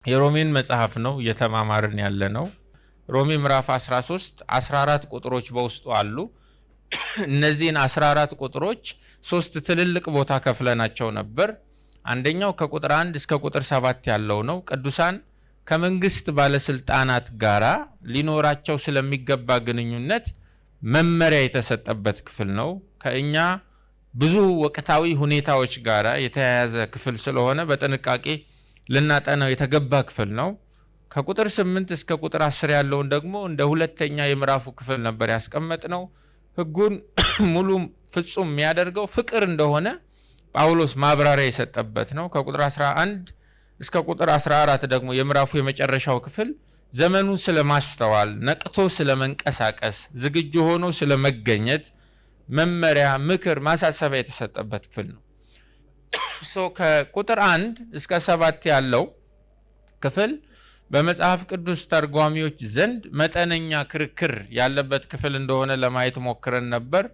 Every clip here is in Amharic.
የሮሜን መጽሐፍ ነው እየተማማርን ያለነው። ሮሜ ምዕራፍ 13 14 ቁጥሮች በውስጡ አሉ። እነዚህን 14 ቁጥሮች ሶስት ትልልቅ ቦታ ከፍለናቸው ነበር። አንደኛው ከቁጥር 1 እስከ ቁጥር 7 ያለው ነው። ቅዱሳን ከመንግስት ባለስልጣናት ጋራ ሊኖራቸው ስለሚገባ ግንኙነት መመሪያ የተሰጠበት ክፍል ነው። ከእኛ ብዙ ወቅታዊ ሁኔታዎች ጋራ የተያያዘ ክፍል ስለሆነ በጥንቃቄ ልናጠናው የተገባ ክፍል ነው። ከቁጥር 8 እስከ ቁጥር 10 ያለውን ደግሞ እንደ ሁለተኛ የምዕራፉ ክፍል ነበር ያስቀመጥነው። ሕጉን ሙሉ ፍጹም የሚያደርገው ፍቅር እንደሆነ ጳውሎስ ማብራሪያ የሰጠበት ነው። ከቁጥር 11 እስከ ቁጥር 14 ደግሞ የምዕራፉ የመጨረሻው ክፍል ዘመኑን ስለማስተዋል፣ ነቅቶ ስለመንቀሳቀስ፣ ዝግጁ ሆኖ ስለመገኘት መመሪያ፣ ምክር፣ ማሳሰቢያ የተሰጠበት ክፍል ነው። ከቁጥር 1 እስከ 7 ያለው ክፍል በመጽሐፍ ቅዱስ ተርጓሚዎች ዘንድ መጠነኛ ክርክር ያለበት ክፍል እንደሆነ ለማየት ሞክረን ነበር።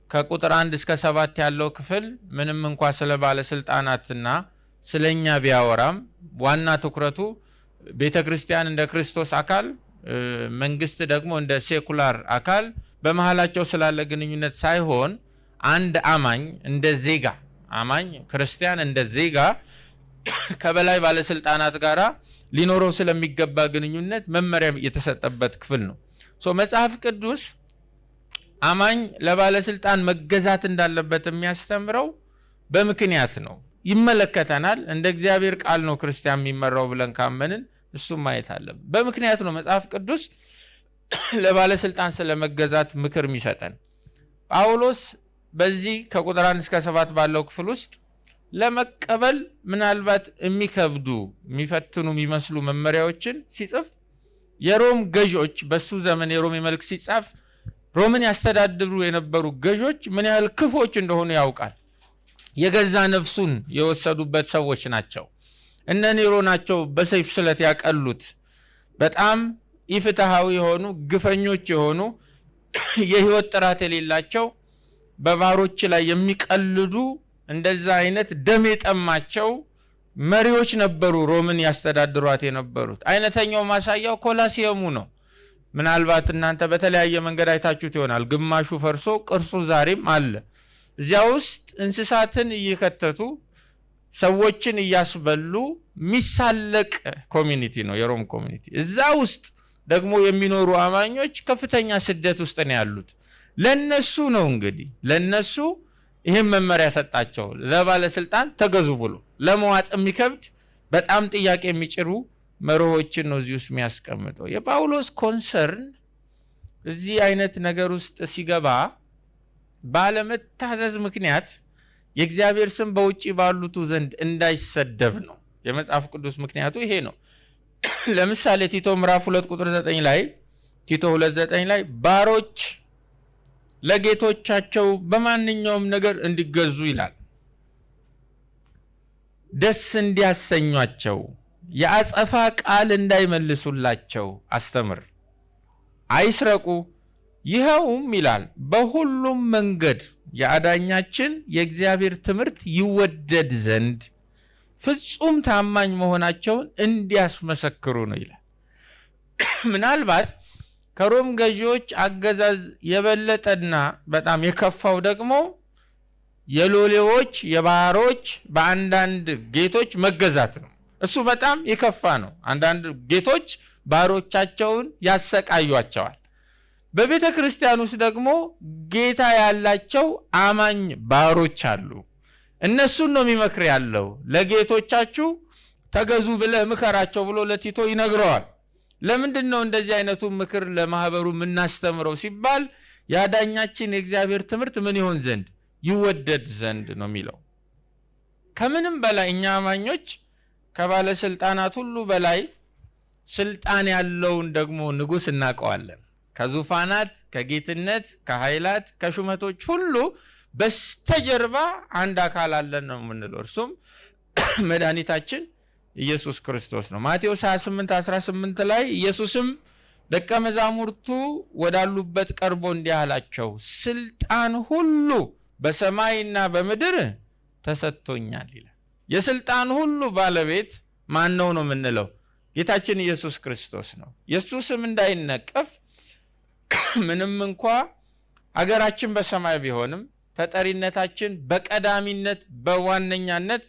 ከቁጥር 1 እስከ 7 ያለው ክፍል ምንም እንኳ ስለ ባለስልጣናትና ስለኛ ቢያወራም ዋና ትኩረቱ ቤተክርስቲያን እንደ ክርስቶስ አካል፣ መንግስት ደግሞ እንደ ሴኩላር አካል በመሃላቸው ስላለ ግንኙነት ሳይሆን አንድ አማኝ እንደ ዜጋ አማኝ ክርስቲያን እንደ ዜጋ ከበላይ ባለስልጣናት ጋራ ሊኖረው ስለሚገባ ግንኙነት መመሪያ የተሰጠበት ክፍል ነው። መጽሐፍ ቅዱስ አማኝ ለባለስልጣን መገዛት እንዳለበት የሚያስተምረው በምክንያት ነው። ይመለከተናል። እንደ እግዚአብሔር ቃል ነው ክርስቲያን የሚመራው ብለን ካመንን እሱም ማየት አለብን። በምክንያት ነው መጽሐፍ ቅዱስ ለባለስልጣን ስለመገዛት ምክር የሚሰጠን። ጳውሎስ በዚህ ከቁጥር 1 እስከ 7 ባለው ክፍል ውስጥ ለመቀበል ምናልባት የሚከብዱ የሚፈትኑ የሚመስሉ መመሪያዎችን ሲጽፍ የሮም ገዦች በሱ ዘመን የሮም መልእክት ሲጻፍ ሮምን ያስተዳድሩ የነበሩ ገዦች ምን ያህል ክፎች እንደሆኑ ያውቃል። የገዛ ነፍሱን የወሰዱበት ሰዎች ናቸው። እነ ኔሮ ናቸው በሰይፍ ስለት ያቀሉት። በጣም ኢፍትሃዊ የሆኑ ግፈኞች የሆኑ የህይወት ጥራት የሌላቸው በባሮች ላይ የሚቀልዱ እንደዛ አይነት ደም የጠማቸው መሪዎች ነበሩ ሮምን ያስተዳድሯት የነበሩት። አይነተኛው ማሳያው ኮሎሲየሙ ነው። ምናልባት እናንተ በተለያየ መንገድ አይታችሁት ይሆናል። ግማሹ ፈርሶ ቅርሱ ዛሬም አለ። እዚያ ውስጥ እንስሳትን እየከተቱ ሰዎችን እያስበሉ ሚሳለቅ ኮሚኒቲ ነው የሮም ኮሚኒቲ። እዛ ውስጥ ደግሞ የሚኖሩ አማኞች ከፍተኛ ስደት ውስጥ ነው ያሉት። ለነሱ ነው እንግዲህ ለነሱ ይሄን መመሪያ ሰጣቸው። ለባለስልጣን ተገዙ ብሎ ለመዋጥ የሚከብድ በጣም ጥያቄ የሚጭሩ መርሆችን ነው እዚህ ውስጥ የሚያስቀምጠው። የጳውሎስ ኮንሰርን እዚህ አይነት ነገር ውስጥ ሲገባ ባለመታዘዝ ምክንያት የእግዚአብሔር ስም በውጪ ባሉት ዘንድ እንዳይሰደብ ነው። የመጽሐፍ ቅዱስ ምክንያቱ ይሄ ነው። ለምሳሌ ቲቶ ምዕራፍ 2 ቁጥር 9 ላይ ቲቶ 2:9 ላይ ባሮች ለጌቶቻቸው በማንኛውም ነገር እንዲገዙ ይላል። ደስ እንዲያሰኟቸው የአጸፋ ቃል እንዳይመልሱላቸው አስተምር። አይስረቁ፣ ይኸውም ይላል በሁሉም መንገድ የአዳኛችን የእግዚአብሔር ትምህርት ይወደድ ዘንድ ፍጹም ታማኝ መሆናቸውን እንዲያስመሰክሩ ነው ይላል። ምናልባት ከሮም ገዢዎች አገዛዝ የበለጠና በጣም የከፋው ደግሞ የሎሌዎች የባሮች በአንዳንድ ጌቶች መገዛት ነው። እሱ በጣም የከፋ ነው። አንዳንድ ጌቶች ባሮቻቸውን ያሰቃዩቸዋል። በቤተ ክርስቲያን ውስጥ ደግሞ ጌታ ያላቸው አማኝ ባሮች አሉ። እነሱን ነው የሚመክር ያለው። ለጌቶቻችሁ ተገዙ ብለህ ምከራቸው ብሎ ለቲቶ ይነግረዋል። ለምንድን ነው እንደዚህ አይነቱ ምክር ለማህበሩ የምናስተምረው ሲባል ያዳኛችን የእግዚአብሔር ትምህርት ምን ይሆን ዘንድ ይወደድ ዘንድ ነው የሚለው። ከምንም በላይ እኛ አማኞች ከባለስልጣናት ሁሉ በላይ ስልጣን ያለውን ደግሞ ንጉስ እናውቀዋለን። ከዙፋናት፣ ከጌትነት፣ ከኃይላት፣ ከሹመቶች ሁሉ በስተጀርባ አንድ አካል አለን ነው የምንለው። እርሱም መድኃኒታችን ኢየሱስ ክርስቶስ ነው። ማቴዎስ 28:18 ላይ ኢየሱስም ደቀ መዛሙርቱ ወዳሉበት ቀርቦ እንዲህ አላቸው፣ ስልጣን ሁሉ በሰማይና በምድር ተሰጥቶኛል ይላል። የስልጣን ሁሉ ባለቤት ማን ነው ነው የምንለው? ጌታችን ኢየሱስ ክርስቶስ ነው። የሱ ስም እንዳይነቀፍ ምንም እንኳ አገራችን በሰማይ ቢሆንም ተጠሪነታችን በቀዳሚነት በዋነኛነት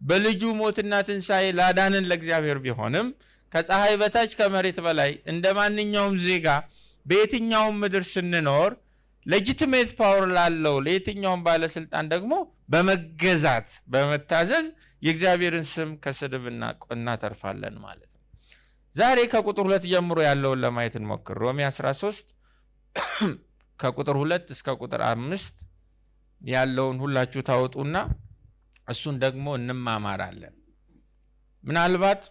በልጁ ሞትና ትንሣኤ ላዳንን ለእግዚአብሔር ቢሆንም ከፀሐይ በታች ከመሬት በላይ እንደማንኛውም ዜጋ በየትኛውም ምድር ስንኖር ሌጂቲሜት ፓወር ላለው ለየትኛውም ባለስልጣን ደግሞ በመገዛት በመታዘዝ የእግዚአብሔርን ስም ከስድብ እናተርፋለን ማለት ነው። ዛሬ ከቁጥር 2 ጀምሮ ያለውን ለማየት እንሞክር። ሮሜ 13 ከቁጥር 2 እስከ ቁጥር 5 ያለውን ሁላችሁ ታወጡና እሱን ደግሞ እንማማራለን። ምናልባት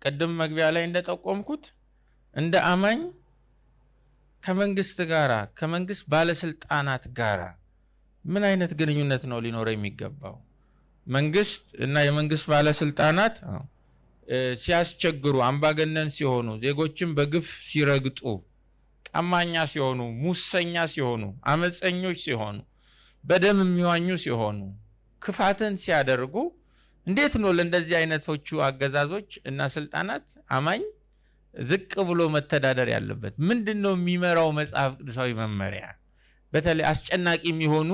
ቀደም መግቢያ ላይ እንደጠቆምኩት እንደ አማኝ ከመንግስት ጋራ ከመንግስት ባለስልጣናት ጋራ ምን አይነት ግንኙነት ነው ሊኖረው የሚገባው? መንግስት እና የመንግስት ባለስልጣናት ሲያስቸግሩ፣ አምባገነን ሲሆኑ፣ ዜጎችን በግፍ ሲረግጡ፣ ቀማኛ ሲሆኑ፣ ሙሰኛ ሲሆኑ፣ አመፀኞች ሲሆኑ፣ በደም የሚዋኙ ሲሆኑ፣ ክፋትን ሲያደርጉ እንዴት ነው ለእንደዚህ አይነቶቹ አገዛዞች እና ስልጣናት አማኝ ዝቅ ብሎ መተዳደር ያለበት? ምንድነው የሚመራው መጽሐፍ ቅዱሳዊ መመሪያ? በተለይ አስጨናቂ የሚሆኑ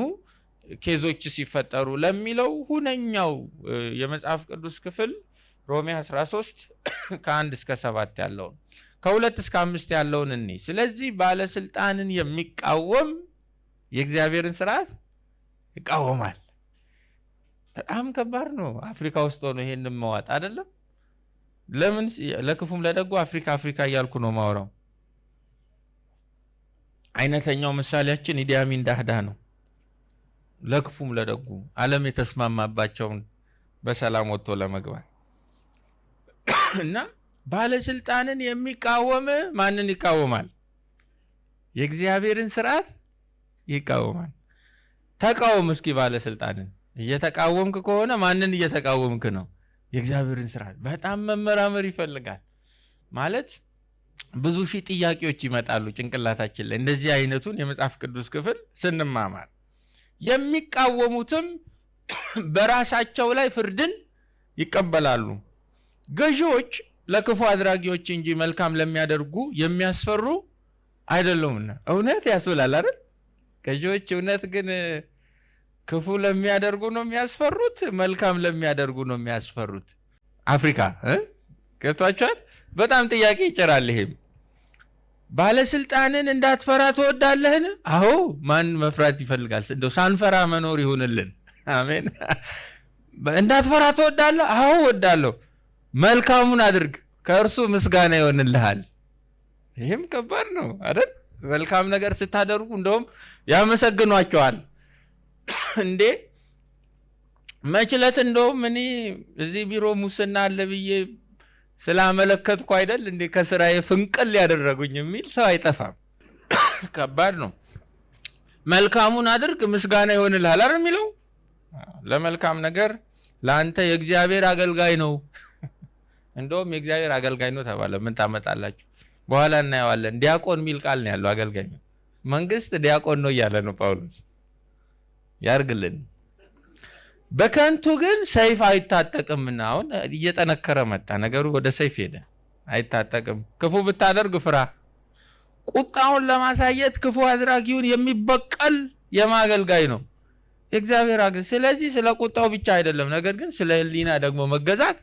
ኬዞች ሲፈጠሩ ለሚለው ሁነኛው የመጽሐፍ ቅዱስ ክፍል ሮሜ 13 ከ1 እስከ 7 ያለውን ከ2 እስከ 5 ያለውን እኔ ስለዚህ ባለስልጣንን የሚቃወም የእግዚአብሔርን ስርዓት ይቃወማል። በጣም ከባድ ነው። አፍሪካ ውስጥ ሆኖ ይሄንን መዋጥ አይደለም። ለምን ለክፉም ለደጉ አፍሪካ እያልኩ ነው ማወራው። አይነተኛው ምሳሌያችን ኢዲ አሚን ዳህዳ ነው። ለክፉም ለደጉ ዓለም የተስማማባቸውን በሰላም ወጥቶ ለመግባት እና ባለስልጣንን የሚቃወም ማንን ይቃወማል? የእግዚአብሔርን ስርዓት ይቃወማል። ተቃወም እስኪ ባለስልጣንን። እየተቃወምክ ከሆነ ማንን እየተቃወምክ ነው? የእግዚአብሔርን ስርዓት። በጣም መመራመር ይፈልጋል። ማለት ብዙ ሺህ ጥያቄዎች ይመጣሉ ጭንቅላታችን ላይ እንደዚህ አይነቱን የመጽሐፍ ቅዱስ ክፍል ስንማማር። የሚቃወሙትም በራሳቸው ላይ ፍርድን ይቀበላሉ። ገዢዎች ለክፉ አድራጊዎች እንጂ መልካም ለሚያደርጉ የሚያስፈሩ አይደሉምና። እውነት ያስብላል አይደል? ገዢዎች እውነት ግን ክፉ ለሚያደርጉ ነው የሚያስፈሩት? መልካም ለሚያደርጉ ነው የሚያስፈሩት? አፍሪካ ገብቷችኋል? በጣም ጥያቄ ይጭራል። ይሄም ባለስልጣንን እንዳትፈራ ትወዳለህን? አዎ፣ ማን መፍራት ይፈልጋል? እንደው ሳንፈራ መኖር ይሁንልን። አሜን። እንዳትፈራ ትወዳለህ? አዎ እወዳለሁ። መልካሙን አድርግ፣ ከእርሱ ምስጋና ይሆንልሃል። ይሄም ከባድ ነው አይደል? መልካም ነገር ስታደርጉ እንደውም ያመሰግኗቸዋል። እንዴ መችለት እንደውም እኔ እዚህ ቢሮ ሙስና አለ ብዬ ስላመለከትኩ አይደል እንዴ ከስራዬ ፍንቅል ያደረጉኝ የሚል ሰው አይጠፋም። ከባድ ነው። መልካሙን አድርግ ምስጋና ይሆንልሃል አይደል የሚለው? ለመልካም ነገር ለአንተ የእግዚአብሔር አገልጋይ ነው። እንደውም የእግዚአብሔር አገልጋይ ነው ተባለ። ምን ታመጣላችሁ? በኋላ እናየዋለን። ዲያቆን የሚል ቃል ነው ያለው። አገልጋይ ነው። መንግስት ዲያቆን ነው እያለ ነው ጳውሎስ። ያርግልን። በከንቱ ግን ሰይፍ አይታጠቅምና አሁን እየጠነከረ መጣ ነገሩ፣ ወደ ሰይፍ ሄደ። አይታጠቅም። ክፉ ብታደርግ ፍራ። ቁጣውን ለማሳየት ክፉ አድራጊውን የሚበቀል የማገልጋይ ነው የእግዚአብሔር አገልጋይ። ስለዚህ ስለ ቁጣው ብቻ አይደለም፣ ነገር ግን ስለ ሕሊና ደግሞ መገዛት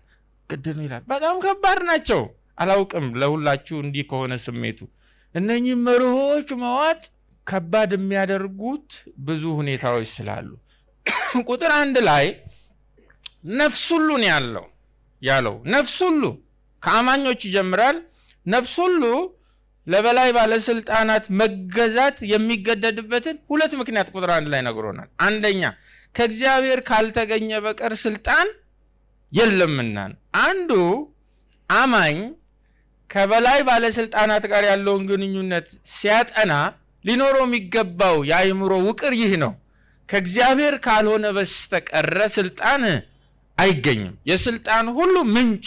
ግድ ነው ይላል። በጣም ከባድ ናቸው። አላውቅም ለሁላችሁ እንዲህ ከሆነ ስሜቱ እነኚህ መርሆች መዋጥ ከባድ የሚያደርጉት ብዙ ሁኔታዎች ስላሉ ቁጥር 1 ላይ ነፍስ ሁሉ ነው ያለው ነፍስ ሁሉ ከአማኞች ይጀምራል። ነፍስ ሁሉ ለበላይ ባለስልጣናት መገዛት የሚገደድበትን ሁለት ምክንያት ቁጥር 1 ላይ ነግሮናል። አንደኛ ከእግዚአብሔር ካልተገኘ በቀር ስልጣን የለምና። አንዱ አማኝ ከበላይ ባለስልጣናት ጋር ያለውን ግንኙነት ሲያጠና ሊኖረው የሚገባው የአእምሮ ውቅር ይህ ነው። ከእግዚአብሔር ካልሆነ በስተቀር ስልጣን አይገኝም። የስልጣን ሁሉ ምንጭ፣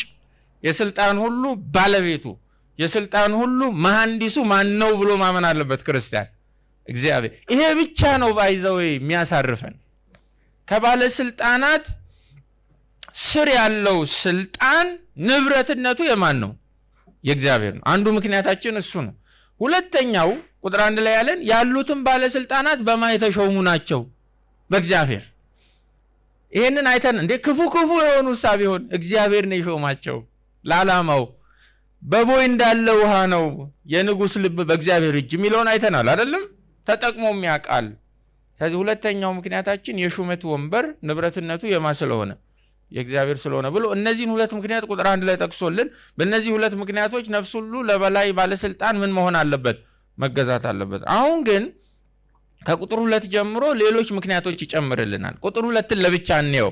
የስልጣን ሁሉ ባለቤቱ፣ የስልጣን ሁሉ መሐንዲሱ ማን ነው ብሎ ማመን አለበት ክርስቲያን። እግዚአብሔር። ይሄ ብቻ ነው ባይዘው የሚያሳርፈን። ከባለስልጣናት ስር ያለው ስልጣን ንብረትነቱ የማን ነው? የእግዚአብሔር ነው። አንዱ ምክንያታችን እሱ ነው። ሁለተኛው ቁጥር 1 ላይ ያለን ያሉትን ባለስልጣናት በማን የተሾሙ ናቸው? በእግዚአብሔር። ይሄንን አይተን እንደ ክፉ የሆኑ ቢሆን እግዚአብሔር ነው የሾማቸው ለዓላማው። በቦይ እንዳለ ውሃ ነው የንጉስ ልብ በእግዚአብሔር እጅ የሚለውን አይተናል አይደለም? ተጠቅሞም ያውቃል። ስለዚህ ሁለተኛው ምክንያታችን የሹመት ወንበር ንብረትነቱ የማን ስለሆነ? የእግዚአብሔር ስለሆነ ብሎ እነዚህን ሁለት ምክንያት ቁጥር 1 ላይ ጠቅሶልን በእነዚህ ሁለት ምክንያቶች ነፍስ ሁሉ ለበላይ ባለስልጣን ምን መሆን አለበት? መገዛት አለበት። አሁን ግን ከቁጥር 2 ጀምሮ ሌሎች ምክንያቶች ይጨምርልናል። ቁጥር 2ን ለብቻ እንየው።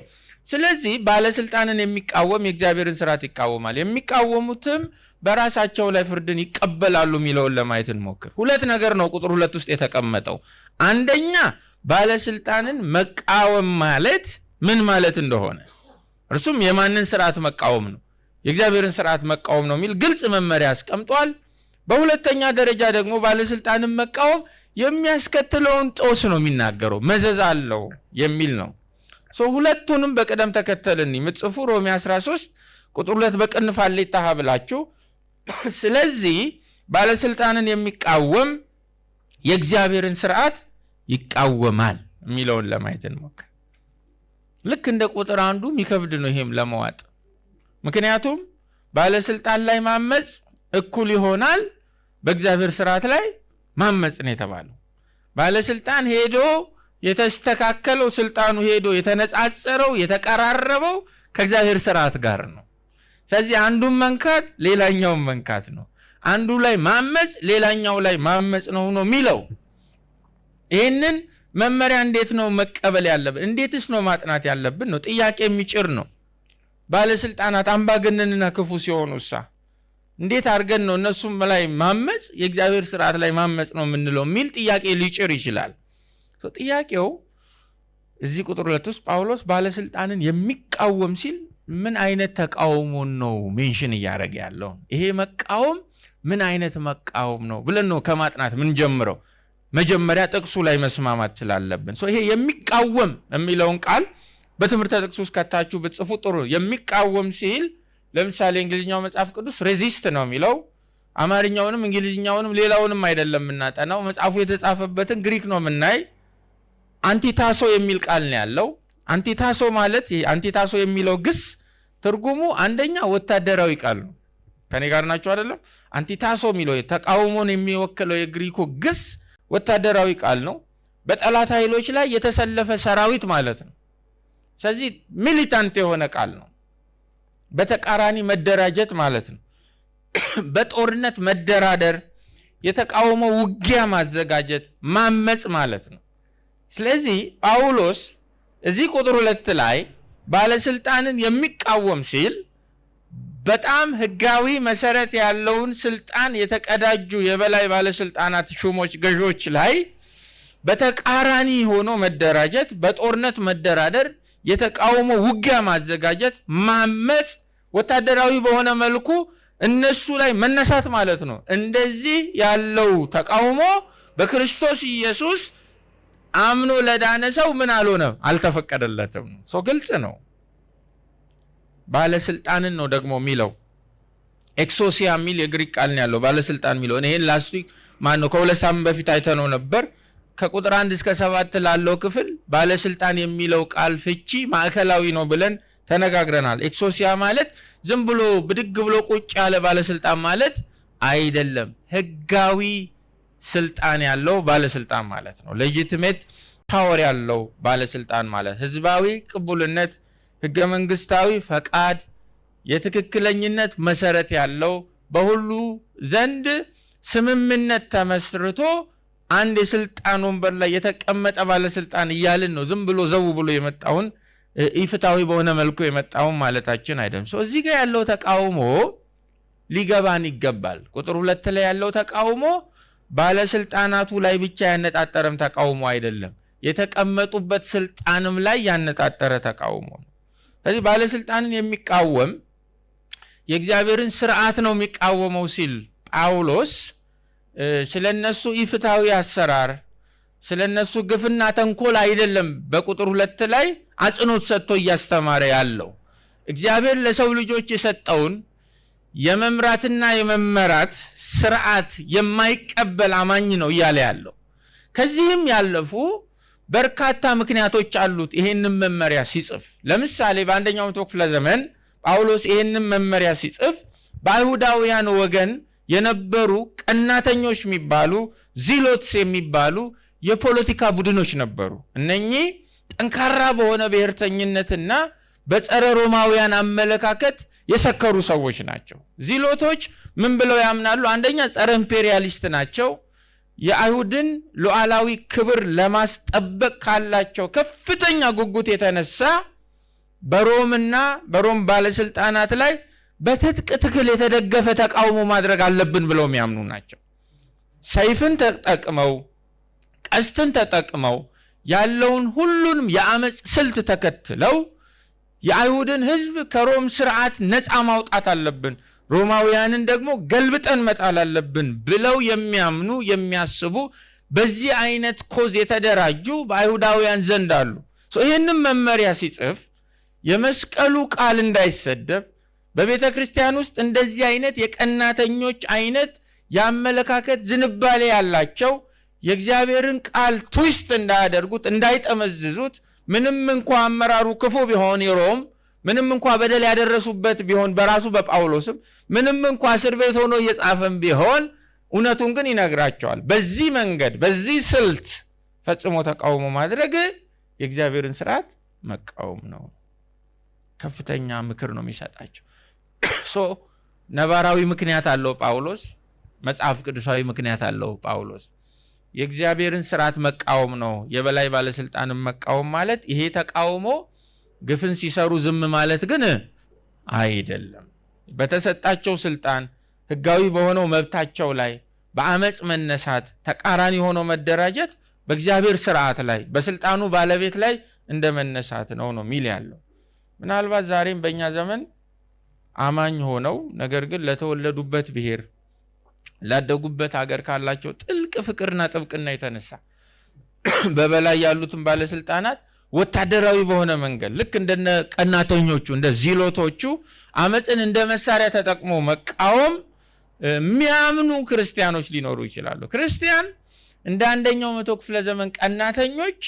ስለዚህ ባለስልጣንን የሚቃወም የእግዚአብሔርን ስርዓት ይቃወማል፣ የሚቃወሙትም በራሳቸው ላይ ፍርድን ይቀበላሉ የሚለውን ለማየት እንሞክር። ሁለት ነገር ነው ቁጥር 2 ውስጥ የተቀመጠው። አንደኛ ባለስልጣንን መቃወም ማለት ምን ማለት እንደሆነ፣ እርሱም የማንን ስርዓት መቃወም ነው? የእግዚአብሔርን ስርዓት መቃወም ነው የሚል ግልጽ መመሪያ አስቀምጧል። በሁለተኛ ደረጃ ደግሞ ባለስልጣንን መቃወም የሚያስከትለውን ጦስ ነው የሚናገረው፣ መዘዝ አለው የሚል ነው። ሁለቱንም በቅደም ተከተልን የምትጽፉ ሮሜ 13 ቁጥር 2 በቅንፍ አሌታ ብላችሁ ስለዚህ ባለስልጣንን የሚቃወም የእግዚአብሔርን ስርዓት ይቃወማል የሚለውን ለማየት እንሞክር። ልክ እንደ ቁጥር 1 የሚከብድ ነው ይሄም ለመዋጥ። ምክንያቱም ባለስልጣን ላይ ማመጽ እኩል ይሆናል በእግዚአብሔር ስርዓት ላይ ማመጽ ነው የተባለው። ባለስልጣን ሄዶ የተስተካከለው ስልጣኑ ሄዶ የተነጻጸረው የተቀራረበው ከእግዚአብሔር ስርዓት ጋር ነው። ስለዚህ አንዱን መንካት ሌላኛውን መንካት ነው። አንዱ ላይ ማመጽ ሌላኛው ላይ ማመጽ ነው የሚለው። ይህንን መመሪያ እንዴት ነው መቀበል ያለብን? እንዴትስ ነው ማጥናት ያለብን ነው ጥያቄ የሚጭር ነው። ባለስልጣናት አምባገነንና ክፉ ሲሆኑሳ እንዴት አድርገን ነው እነሱም ላይ ማመጽ የእግዚአብሔር ስርዓት ላይ ማመጽ ነው የምንለው የሚል ጥያቄ ሊጭር ይችላል። ጥያቄው እዚህ ቁጥር 2 ውስጥ ጳውሎስ ባለስልጣንን የሚቃወም ሲል ምን አይነት ተቃውሞ ነው ሜንሽን እያደረገ ያለው? ይሄ መቃወም ምን አይነት መቃወም ነው ብለን ነው ከማጥናት ምን ጀምረው መጀመሪያ ጥቅሱ ላይ መስማማት ስላለብን ይሄ የሚቃወም የሚለውን ቃል በትምህርት ጥቅሱ ውስጥ ከታችሁ ብትጽፉ ጥሩ። የሚቃወም ሲል ለምሳሌ እንግሊዝኛው መጽሐፍ ቅዱስ ሬዚስት ነው የሚለው፣ አማርኛውንም እንግሊዝኛውንም ሌላውንም አይደለም እናጠናው፣ መጽሐፉ የተጻፈበትን ግሪክ ነው የምናይ። አንቲታሶ የሚል ቃል ነው ያለው። አንቲታሶ ማለት አንቲታሶ የሚለው ግስ ትርጉሙ አንደኛ ወታደራዊ ቃል ነው። ከኔ ጋር ናችሁ አይደለም? አንቲታሶ የሚለው ተቃውሞን የሚወክለው የግሪኩ ግስ ወታደራዊ ቃል ነው። በጠላት ኃይሎች ላይ የተሰለፈ ሰራዊት ማለት ነው። ስለዚህ ሚሊታንት የሆነ ቃል ነው። በተቃራኒ መደራጀት ማለት ነው። በጦርነት መደራደር፣ የተቃውሞ ውጊያ ማዘጋጀት፣ ማመጽ ማለት ነው። ስለዚህ ጳውሎስ እዚህ ቁጥር 2 ላይ ባለስልጣንን የሚቃወም ሲል በጣም ህጋዊ መሰረት ያለውን ስልጣን የተቀዳጁ የበላይ ባለስልጣናት ሹሞች፣ ገዦች ላይ በተቃራኒ ሆኖ መደራጀት፣ በጦርነት መደራደር፣ የተቃውሞ ውጊያ ማዘጋጀት፣ ማመጽ፣ ወታደራዊ በሆነ መልኩ እነሱ ላይ መነሳት ማለት ነው። እንደዚህ ያለው ተቃውሞ በክርስቶስ ኢየሱስ አምኖ ለዳነ ሰው ምን አልሆነም? አልተፈቀደለትም። ግልጽ ነው። ባለስልጣንን ነው ደግሞ የሚለው ኤክሶሲያ የሚል የግሪክ ቃል ነው ያለው ባለስልጣን የሚለው። ይሄን ላስት ዊክ ከሁለት ሳምንት በፊት አይተነው ነበር። ከቁጥር 1 እስከ 7 ላለው ክፍል ባለስልጣን የሚለው ቃል ፍቺ ማዕከላዊ ነው ብለን ተነጋግረናል። ኤክሶሲያ ማለት ዝም ብሎ ብድግ ብሎ ቁጭ ያለ ባለስልጣን ማለት አይደለም። ህጋዊ ስልጣን ያለው ባለስልጣን ማለት ነው። ሌጂቲሜት ፓወር ያለው ባለስልጣን ማለት ህዝባዊ ቅቡልነት፣ ህገ መንግስታዊ ፈቃድ፣ የትክክለኝነት መሰረት ያለው በሁሉ ዘንድ ስምምነት ተመስርቶ አንድ የስልጣን ወንበር ላይ የተቀመጠ ባለስልጣን እያልን ነው። ዝም ብሎ ዘው ብሎ የመጣውን ኢፍታዊ በሆነ መልኩ የመጣውን ማለታችን አይደለም። እዚህ ጋር ያለው ተቃውሞ ሊገባን ይገባል። ቁጥር 2 ላይ ያለው ተቃውሞ ባለስልጣናቱ ላይ ብቻ ያነጣጠረም ተቃውሞ አይደለም፣ የተቀመጡበት ስልጣንም ላይ ያነጣጠረ ተቃውሞ ነው። ስለዚህ ባለስልጣንን የሚቃወም የእግዚአብሔርን ስርዓት ነው የሚቃወመው ሲል ጳውሎስ ስለነሱ ኢፍታዊ አሰራር፣ ስለነሱ ግፍና ተንኮል አይደለም በቁጥር 2 ላይ አጽንኦት ሰጥቶ እያስተማረ ያለው። እግዚአብሔር ለሰው ልጆች የሰጠውን የመምራትና የመመራት ስርዓት የማይቀበል አማኝ ነው እያለ ያለው። ከዚህም ያለፉ በርካታ ምክንያቶች አሉት ይሄንን መመሪያ ሲጽፍ። ለምሳሌ በአንደኛው መቶ ክፍለ ዘመን ጳውሎስ ይሄንን መመሪያ ሲጽፍ በአይሁዳውያን ወገን የነበሩ ቀናተኞች የሚባሉ ዚሎትስ የሚባሉ የፖለቲካ ቡድኖች ነበሩ። እነኚህ ጠንካራ በሆነ ብሔርተኝነትና በጸረ ሮማውያን አመለካከት የሰከሩ ሰዎች ናቸው። ዚሎቶች ምን ብለው ያምናሉ? አንደኛ ጸረ ኢምፔሪያሊስት ናቸው። የአይሁድን ሉዓላዊ ክብር ለማስጠበቅ ካላቸው ከፍተኛ ጉጉት የተነሳ በሮምና በሮም ባለስልጣናት ላይ በትጥቅ ትግል የተደገፈ ተቃውሞ ማድረግ አለብን ብለው የሚያምኑ ናቸው። ሰይፍን ተጠቅመው ቀስትን ተጠቅመው ያለውን ሁሉንም የአመጽ ስልት ተከትለው የአይሁድን ሕዝብ ከሮም ስርዓት ነፃ ማውጣት አለብን፣ ሮማውያንን ደግሞ ገልብጠን መጣል አለብን ብለው የሚያምኑ የሚያስቡ በዚህ አይነት ኮዝ የተደራጁ በአይሁዳውያን ዘንድ አሉ። ይህንን መመሪያ ሲጽፍ የመስቀሉ ቃል እንዳይሰደብ በቤተ ክርስቲያን ውስጥ እንደዚህ አይነት የቀናተኞች አይነት የአመለካከት ዝንባሌ ያላቸው የእግዚአብሔርን ቃል ትዊስት እንዳያደርጉት እንዳይጠመዝዙት፣ ምንም እንኳ አመራሩ ክፉ ቢሆን የሮም ምንም እንኳ በደል ያደረሱበት ቢሆን በራሱ በጳውሎስም ምንም እንኳ እስር ቤት ሆኖ እየጻፈም ቢሆን እውነቱን ግን ይነግራቸዋል። በዚህ መንገድ በዚህ ስልት ፈጽሞ ተቃውሞ ማድረግ የእግዚአብሔርን ስርዓት መቃወም ነው። ከፍተኛ ምክር ነው የሚሰጣቸው። ነባራዊ ምክንያት አለው ጳውሎስ፣ መጽሐፍ ቅዱሳዊ ምክንያት አለው ጳውሎስ። የእግዚአብሔርን ስርዓት መቃወም ነው የበላይ ባለስልጣንን መቃወም ማለት። ይሄ ተቃውሞ ግፍን ሲሰሩ ዝም ማለት ግን አይደለም። በተሰጣቸው ስልጣን ህጋዊ በሆነው መብታቸው ላይ በአመጽ መነሳት፣ ተቃራኒ ሆኖ መደራጀት በእግዚአብሔር ስርዓት ላይ በስልጣኑ ባለቤት ላይ እንደ መነሳት ነው ሚል ያለው። ምናልባት ዛሬም በእኛ ዘመን አማኝ ሆነው ነገር ግን ለተወለዱበት ብሔር ላደጉበት ሀገር ካላቸው ጥልቅ ፍቅርና ጥብቅና የተነሳ በበላይ ያሉትን ባለስልጣናት ወታደራዊ በሆነ መንገድ ልክ እንደነ ቀናተኞቹ እንደ ዚሎቶቹ አመጽን እንደ መሳሪያ ተጠቅሞ መቃወም የሚያምኑ ክርስቲያኖች ሊኖሩ ይችላሉ። ክርስቲያን እንደ አንደኛው መቶ ክፍለ ዘመን ቀናተኞች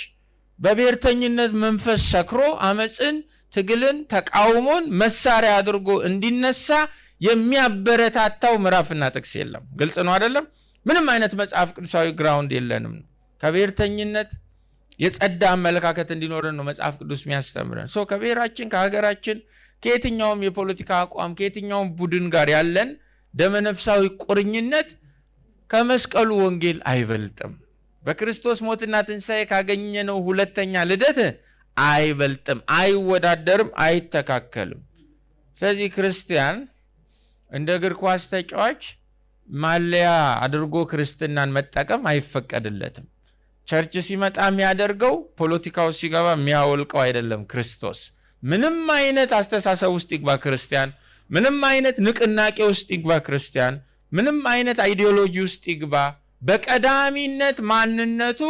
በብሔርተኝነት መንፈስ ሰክሮ አመጽን፣ ትግልን፣ ተቃውሞን መሳሪያ አድርጎ እንዲነሳ የሚያበረታታው ምዕራፍና ጥቅስ የለም። ግልጽ ነው አይደለም? ምንም አይነት መጽሐፍ ቅዱሳዊ ግራውንድ የለንም። ከብሔርተኝነት የጸዳ አመለካከት እንዲኖረን ነው መጽሐፍ ቅዱስ የሚያስተምረን። ከብሔራችን ከሀገራችን ከየትኛውም የፖለቲካ አቋም ከየትኛውም ቡድን ጋር ያለን ደመነፍሳዊ ቁርኝነት ከመስቀሉ ወንጌል አይበልጥም። በክርስቶስ ሞትና ትንሣኤ ካገኘነው ሁለተኛ ልደት አይበልጥም፣ አይወዳደርም፣ አይተካከልም። ስለዚህ ክርስቲያን እንደ እግር ኳስ ተጫዋች ማለያ አድርጎ ክርስትናን መጠቀም አይፈቀድለትም። ቸርች ሲመጣ የሚያደርገው ፖለቲካው ሲገባ የሚያወልቀው አይደለም። ክርስቶስ ምንም አይነት አስተሳሰብ ውስጥ ይግባ ክርስቲያን፣ ምንም አይነት ንቅናቄ ውስጥ ይግባ ክርስቲያን፣ ምንም አይነት አይዲዮሎጂ ውስጥ ይግባ፣ በቀዳሚነት ማንነቱ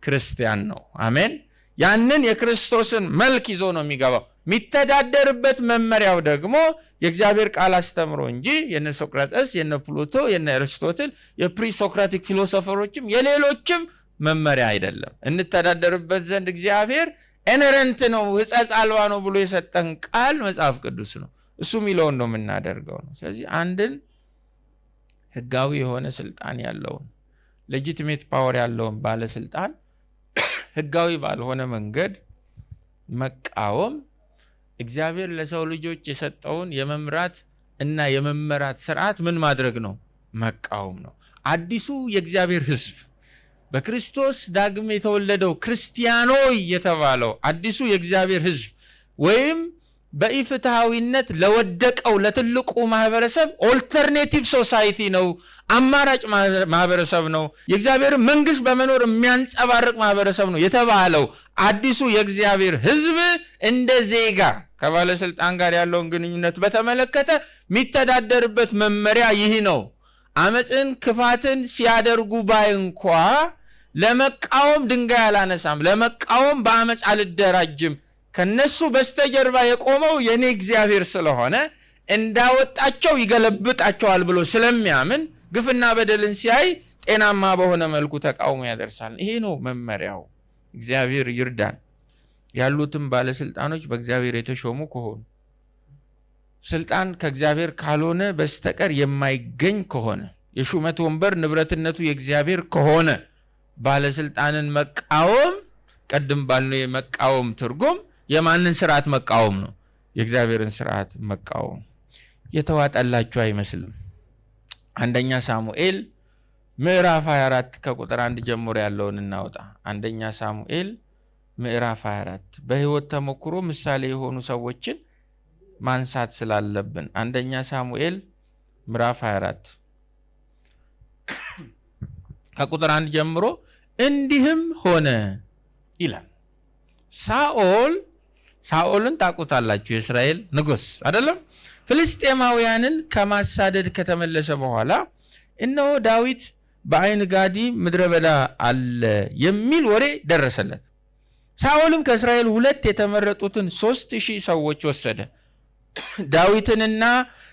ክርስቲያን ነው። አሜን። ያንን የክርስቶስን መልክ ይዞ ነው የሚገባው። የሚተዳደርበት መመሪያው ደግሞ የእግዚአብሔር ቃል አስተምሮ እንጂ የነ ሶቅራጠስ፣ የነ ፕሉቶ፣ የነ አርስቶትል፣ የፕሪሶክራቲክ ፊሎሶፈሮችም የሌሎችም መመሪያ አይደለም። እንተዳደርበት ዘንድ እግዚአብሔር ኢነረንት ነው፣ ሕጸጽ አልባ ነው ብሎ የሰጠን ቃል መጽሐፍ ቅዱስ ነው። እሱ የሚለውን ነው የምናደርገው ነው። ስለዚህ አንድን ህጋዊ የሆነ ስልጣን ያለውን ሌጂቲሜት ፓወር ያለውን ባለስልጣን ህጋዊ ባልሆነ መንገድ መቃወም እግዚአብሔር ለሰው ልጆች የሰጠውን የመምራት እና የመመራት ስርዓት ምን ማድረግ ነው? መቃወም ነው። አዲሱ የእግዚአብሔር ህዝብ በክርስቶስ ዳግም የተወለደው ክርስቲያኖይ የተባለው አዲሱ የእግዚአብሔር ህዝብ ወይም በኢፍትሃዊነት ለወደቀው ለትልቁ ማህበረሰብ ኦልተርኔቲቭ ሶሳይቲ ነው፣ አማራጭ ማህበረሰብ ነው፣ የእግዚአብሔር መንግስት በመኖር የሚያንጸባርቅ ማህበረሰብ ነው የተባለው አዲሱ የእግዚአብሔር ህዝብ እንደ ዜጋ ከባለስልጣን ጋር ያለውን ግንኙነት በተመለከተ የሚተዳደርበት መመሪያ ይህ ነው። አመጽን፣ ክፋትን ሲያደርጉ ባይ እንኳ ለመቃወም ድንጋይ አላነሳም፣ ለመቃወም በአመጽ አልደራጅም፣ ከነሱ በስተጀርባ የቆመው የኔ እግዚአብሔር ስለሆነ እንዳወጣቸው ይገለብጣቸዋል ብሎ ስለሚያምን ግፍና በደልን ሲያይ ጤናማ በሆነ መልኩ ተቃውሞ ያደርሳል። ይሄ ነው መመሪያው። እግዚአብሔር ይርዳን። ያሉትም ባለስልጣኖች በእግዚአብሔር የተሾሙ ከሆኑ ስልጣን ከእግዚአብሔር ካልሆነ በስተቀር የማይገኝ ከሆነ የሹመት ወንበር ንብረትነቱ የእግዚአብሔር ከሆነ ባለስልጣንን መቃወም ቀደም ባልነው የመቃወም ትርጉም የማንን ስርዓት መቃወም ነው? የእግዚአብሔርን ስርዓት መቃወም። የተዋጠላችሁ አይመስልም። አንደኛ ሳሙኤል ምዕራፍ 24 ከቁጥር 1 ጀምሮ ያለውን እናውጣ። አንደኛ ሳሙኤል ምዕራፍ 24 በህይወት ተሞክሮ ምሳሌ የሆኑ ሰዎችን ማንሳት ስላለብን አንደኛ ሳሙኤል ምዕራፍ 24 ከቁጥር 1 ጀምሮ እንዲህም ሆነ ይላል። ሳኦልን ታውቁታላችሁ፣ የእስራኤል ንጉስ አይደለም? ፍልስጤማውያንን ከማሳደድ ከተመለሰ በኋላ እነሆ ዳዊት በአይን ጋዲ ምድረ በዳ አለ የሚል ወሬ ደረሰለት። ሳኦልም ከእስራኤል 2 የተመረጡትን 3000 ሰዎች ወሰደ። ዳዊትንና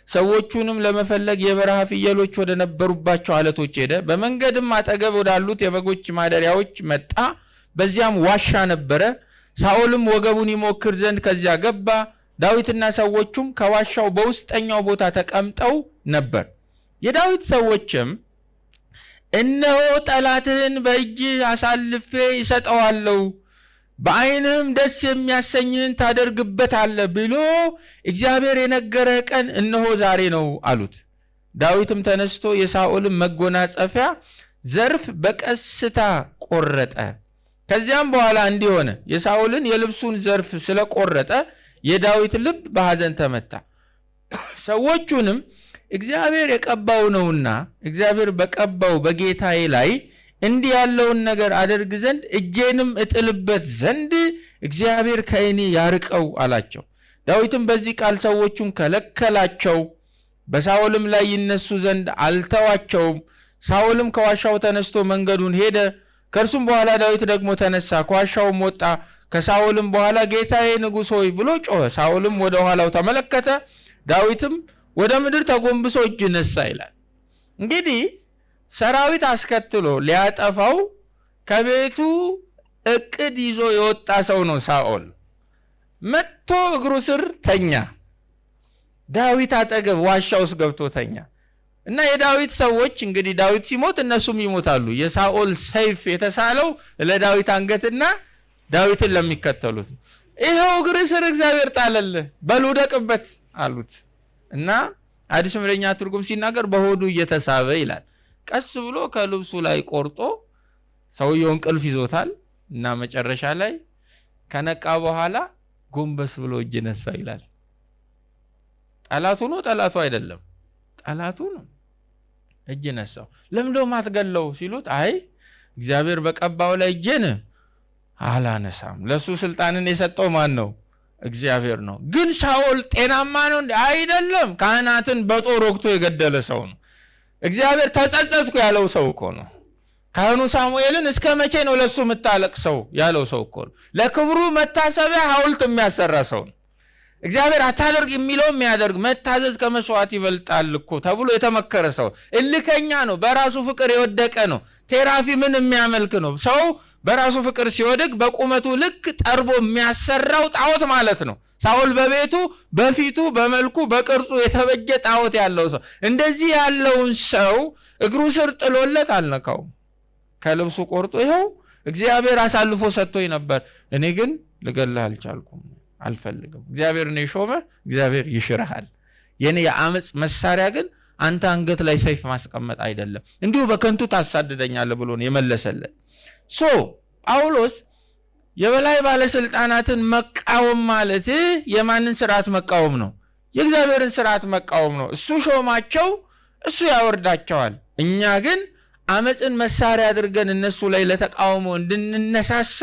ሰዎቹንም ለመፈለግ የበረሃ ፍየሎች ወደ ነበሩባቸው አለቶች ሄደ። በመንገድም አጠገብ ወዳሉት የበጎች ማደሪያዎች መጣ። በዚያም ዋሻ ነበረ። ሳኦልም ወገቡን ይሞክር ዘንድ ከዚያ ገባ። ዳዊትና ሰዎቹም ከዋሻው በውስጠኛው ቦታ ተቀምጠው ነበር። የዳዊት ሰዎችም እነሆ ጠላትህን በእጅ አሳልፌ ይሰጠዋለሁ፣ በአይንህም ደስ የሚያሰኝህን ታደርግበታለህ ብሎ እግዚአብሔር የነገረህ ቀን እነሆ ዛሬ ነው አሉት። ዳዊትም ተነስቶ የሳኦልን መጎናጸፊያ ዘርፍ በቀስታ ቆረጠ። ከዚያም በኋላ እንዲህ ሆነ፣ የሳኦልን የልብሱን ዘርፍ ስለቆረጠ የዳዊት ልብ በሐዘን ተመታ። ሰዎቹንም እግዚአብሔር የቀባው ነውና እግዚአብሔር በቀባው በጌታዬ ላይ እንዲህ ያለውን ነገር አደርግ ዘንድ እጄንም እጥልበት ዘንድ እግዚአብሔር ከእኔ ያርቀው አላቸው። ዳዊትም በዚህ ቃል ሰዎቹን ከለከላቸው፣ በሳኦልም ላይ ይነሱ ዘንድ አልተዋቸውም። ሳኦልም ከዋሻው ተነስቶ መንገዱን ሄደ። ከእርሱም በኋላ ዳዊት ደግሞ ተነሳ፣ ከዋሻውም ወጣ። ከሳኦልም በኋላ ጌታዬ ንጉሥ ሆይ ብሎ ጮኸ። ሳኦልም ወደ ኋላው ተመለከተ፣ ዳዊትም ወደ ምድር ተጎንብሶ እጅ ነሳ ይላል። እንግዲህ ሰራዊት አስከትሎ ሊያጠፋው ከቤቱ እቅድ ይዞ የወጣ ሰው ነው ሳኦል። መጥቶ እግሩ ስር ተኛ። ዳዊት አጠገብ ዋሻ ውስጥ ገብቶ ተኛ እና የዳዊት ሰዎች እንግዲህ ዳዊት ሲሞት እነሱም ይሞታሉ። የሳኦል ሰይፍ የተሳለው ለዳዊት አንገትና ዳዊትን ለሚከተሉት። ይሄው እግር ስር እግዚአብሔር ጣለልህ፣ በል ውደቅበት አሉት እና አዲስ መደበኛ ትርጉም ሲናገር በሆዱ እየተሳበ ይላል። ቀስ ብሎ ከልብሱ ላይ ቆርጦ ሰውየው እንቅልፍ ይዞታል እና መጨረሻ ላይ ከነቃ በኋላ ጎንበስ ብሎ እጅ ነሳ ይላል። ጠላቱ ነው? ጠላቱ አይደለም፣ ጠላቱ ነው። እጅ ነሳው። ለምንድነው ማትገለው ሲሉት፣ አይ እግዚአብሔር በቀባው ላይ እጄን አላነሳም። ለሱ ስልጣንን የሰጠው ማን ነው? እግዚአብሔር ነው። ግን ሳኦል ጤናማ ነው እንዴ? አይደለም። ካህናትን በጦር ወግቶ የገደለ ሰው ነው። እግዚአብሔር ተጸጸትኩ ያለው ሰው እኮ ነው። ካህኑ ሳሙኤልን እስከ መቼ ነው ለሱ የምታለቅሰው ያለው ሰው እኮ ነው። ለክብሩ መታሰቢያ ሐውልት የሚያሰራ ሰው ነው። እግዚአብሔር አታደርግ የሚለው የሚያደርግ፣ መታዘዝ ከመስዋዕት ይበልጣል እኮ ተብሎ የተመከረ ሰው። እልከኛ ነው። በራሱ ፍቅር የወደቀ ነው። ቴራፊምን የሚያመልክ ነው። ሰው በራሱ ፍቅር ሲወድቅ በቁመቱ ልክ ጠርቦ የሚያሰራው ጣዖት ማለት ነው። ሳኦል በቤቱ በፊቱ በመልኩ በቅርጹ የተበጀ ጣዖት ያለው ሰው። እንደዚህ ያለውን ሰው እግሩ ስር ጥሎለት አልነካውም። ከልብሱ ቆርጦ ይኸው እግዚአብሔር አሳልፎ ሰጥቶኝ ነበር፣ እኔ ግን ልገልህ አልቻልኩም፣ አልፈልግም። እግዚአብሔር ነው የሾመ፣ እግዚአብሔር ይሽርሃል። የኔ የአመፅ መሳሪያ ግን አንተ አንገት ላይ ሰይፍ ማስቀመጥ አይደለም፣ እንዲሁ በከንቱ ታሳድደኛለህ ብሎ ነው የመለሰለት። ጳውሎስ የበላይ ባለስልጣናትን መቃወም ማለት የማንን ስርዓት መቃወም ነው? የእግዚአብሔርን ስርዓት መቃወም ነው። እሱ ሾማቸው፣ እሱ ያወርዳቸዋል። እኛ ግን አመፅን መሳሪያ አድርገን እነሱ ላይ ለተቃውሞ እንድንነሳሳ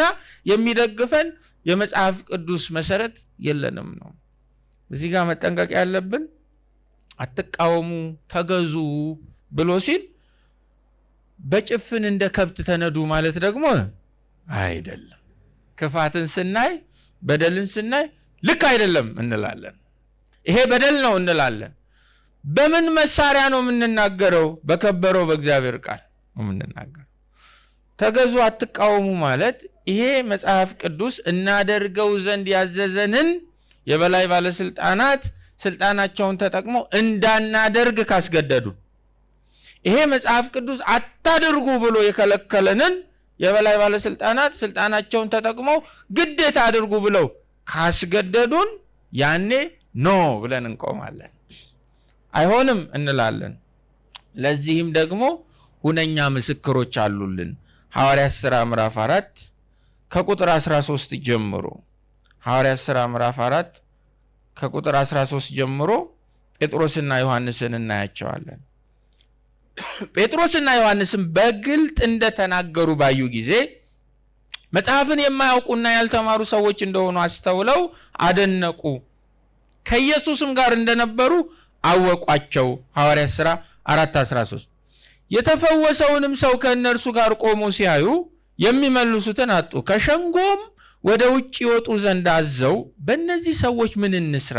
የሚደግፈን የመጽሐፍ ቅዱስ መሰረት የለንም ነው። እዚህ ጋር መጠንቀቅ ያለብን አትቃወሙ፣ ተገዙ ብሎ ሲል በጭፍን እንደ ከብት ተነዱ ማለት ደግሞ አይደለም። ክፋትን ስናይ በደልን ስናይ ልክ አይደለም እንላለን። ይሄ በደል ነው እንላለን። በምን መሳሪያ ነው የምንናገረው? በከበረው በእግዚአብሔር ቃል ነው የምንናገረው። ተገዙ አትቃወሙ ማለት ይሄ መጽሐፍ ቅዱስ እናደርገው ዘንድ ያዘዘንን የበላይ ባለስልጣናት ስልጣናቸውን ተጠቅመው እንዳናደርግ ካስገደዱ፣ ይሄ መጽሐፍ ቅዱስ አታድርጉ ብሎ የከለከለንን የበላይ ባለስልጣናት ስልጣናቸውን ተጠቅመው ግዴታ አድርጉ ብለው ካስገደዱን ያኔ ኖ ብለን እንቆማለን። አይሆንም እንላለን። ለዚህም ደግሞ ሁነኛ ምስክሮች አሉልን። ሐዋርያት ሥራ ምዕራፍ 4 ከቁጥር 13 ጀምሮ ሐዋርያት ሥራ ምዕራፍ 4 ከቁጥር 13 ጀምሮ ጴጥሮስና ዮሐንስን እናያቸዋለን። ጴጥሮስና ዮሐንስም በግልጥ እንደተናገሩ ባዩ ጊዜ መጽሐፍን የማያውቁና ያልተማሩ ሰዎች እንደሆኑ አስተውለው አደነቁ። ከኢየሱስም ጋር እንደነበሩ አወቋቸው። ሐዋርያት ሥራ 4:13 የተፈወሰውንም ሰው ከእነርሱ ጋር ቆሞ ሲያዩ የሚመልሱትን አጡ። ከሸንጎም ወደ ውጭ ይወጡ ዘንድ አዘው በእነዚህ ሰዎች ምን እንስራ?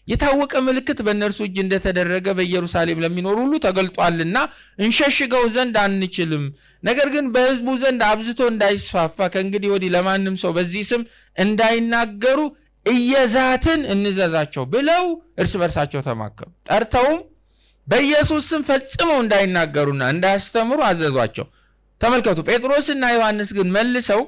የታወቀ ምልክት በእነርሱ እጅ እንደተደረገ በኢየሩሳሌም ለሚኖሩ ሁሉ ተገልጧልና እንሸሽገው ዘንድ አንችልም። ነገር ግን በሕዝቡ ዘንድ አብዝቶ እንዳይስፋፋ ከእንግዲህ ወዲህ ለማንም ሰው በዚህ ስም እንዳይናገሩ እየዛትን እንዘዛቸው ብለው እርስ በርሳቸው ተማከሩ። ጠርተውም በኢየሱስ ስም ፈጽመው እንዳይናገሩና እንዳያስተምሩ አዘዟቸው። ተመልከቱ። ጴጥሮስና ዮሐንስ ግን መልሰው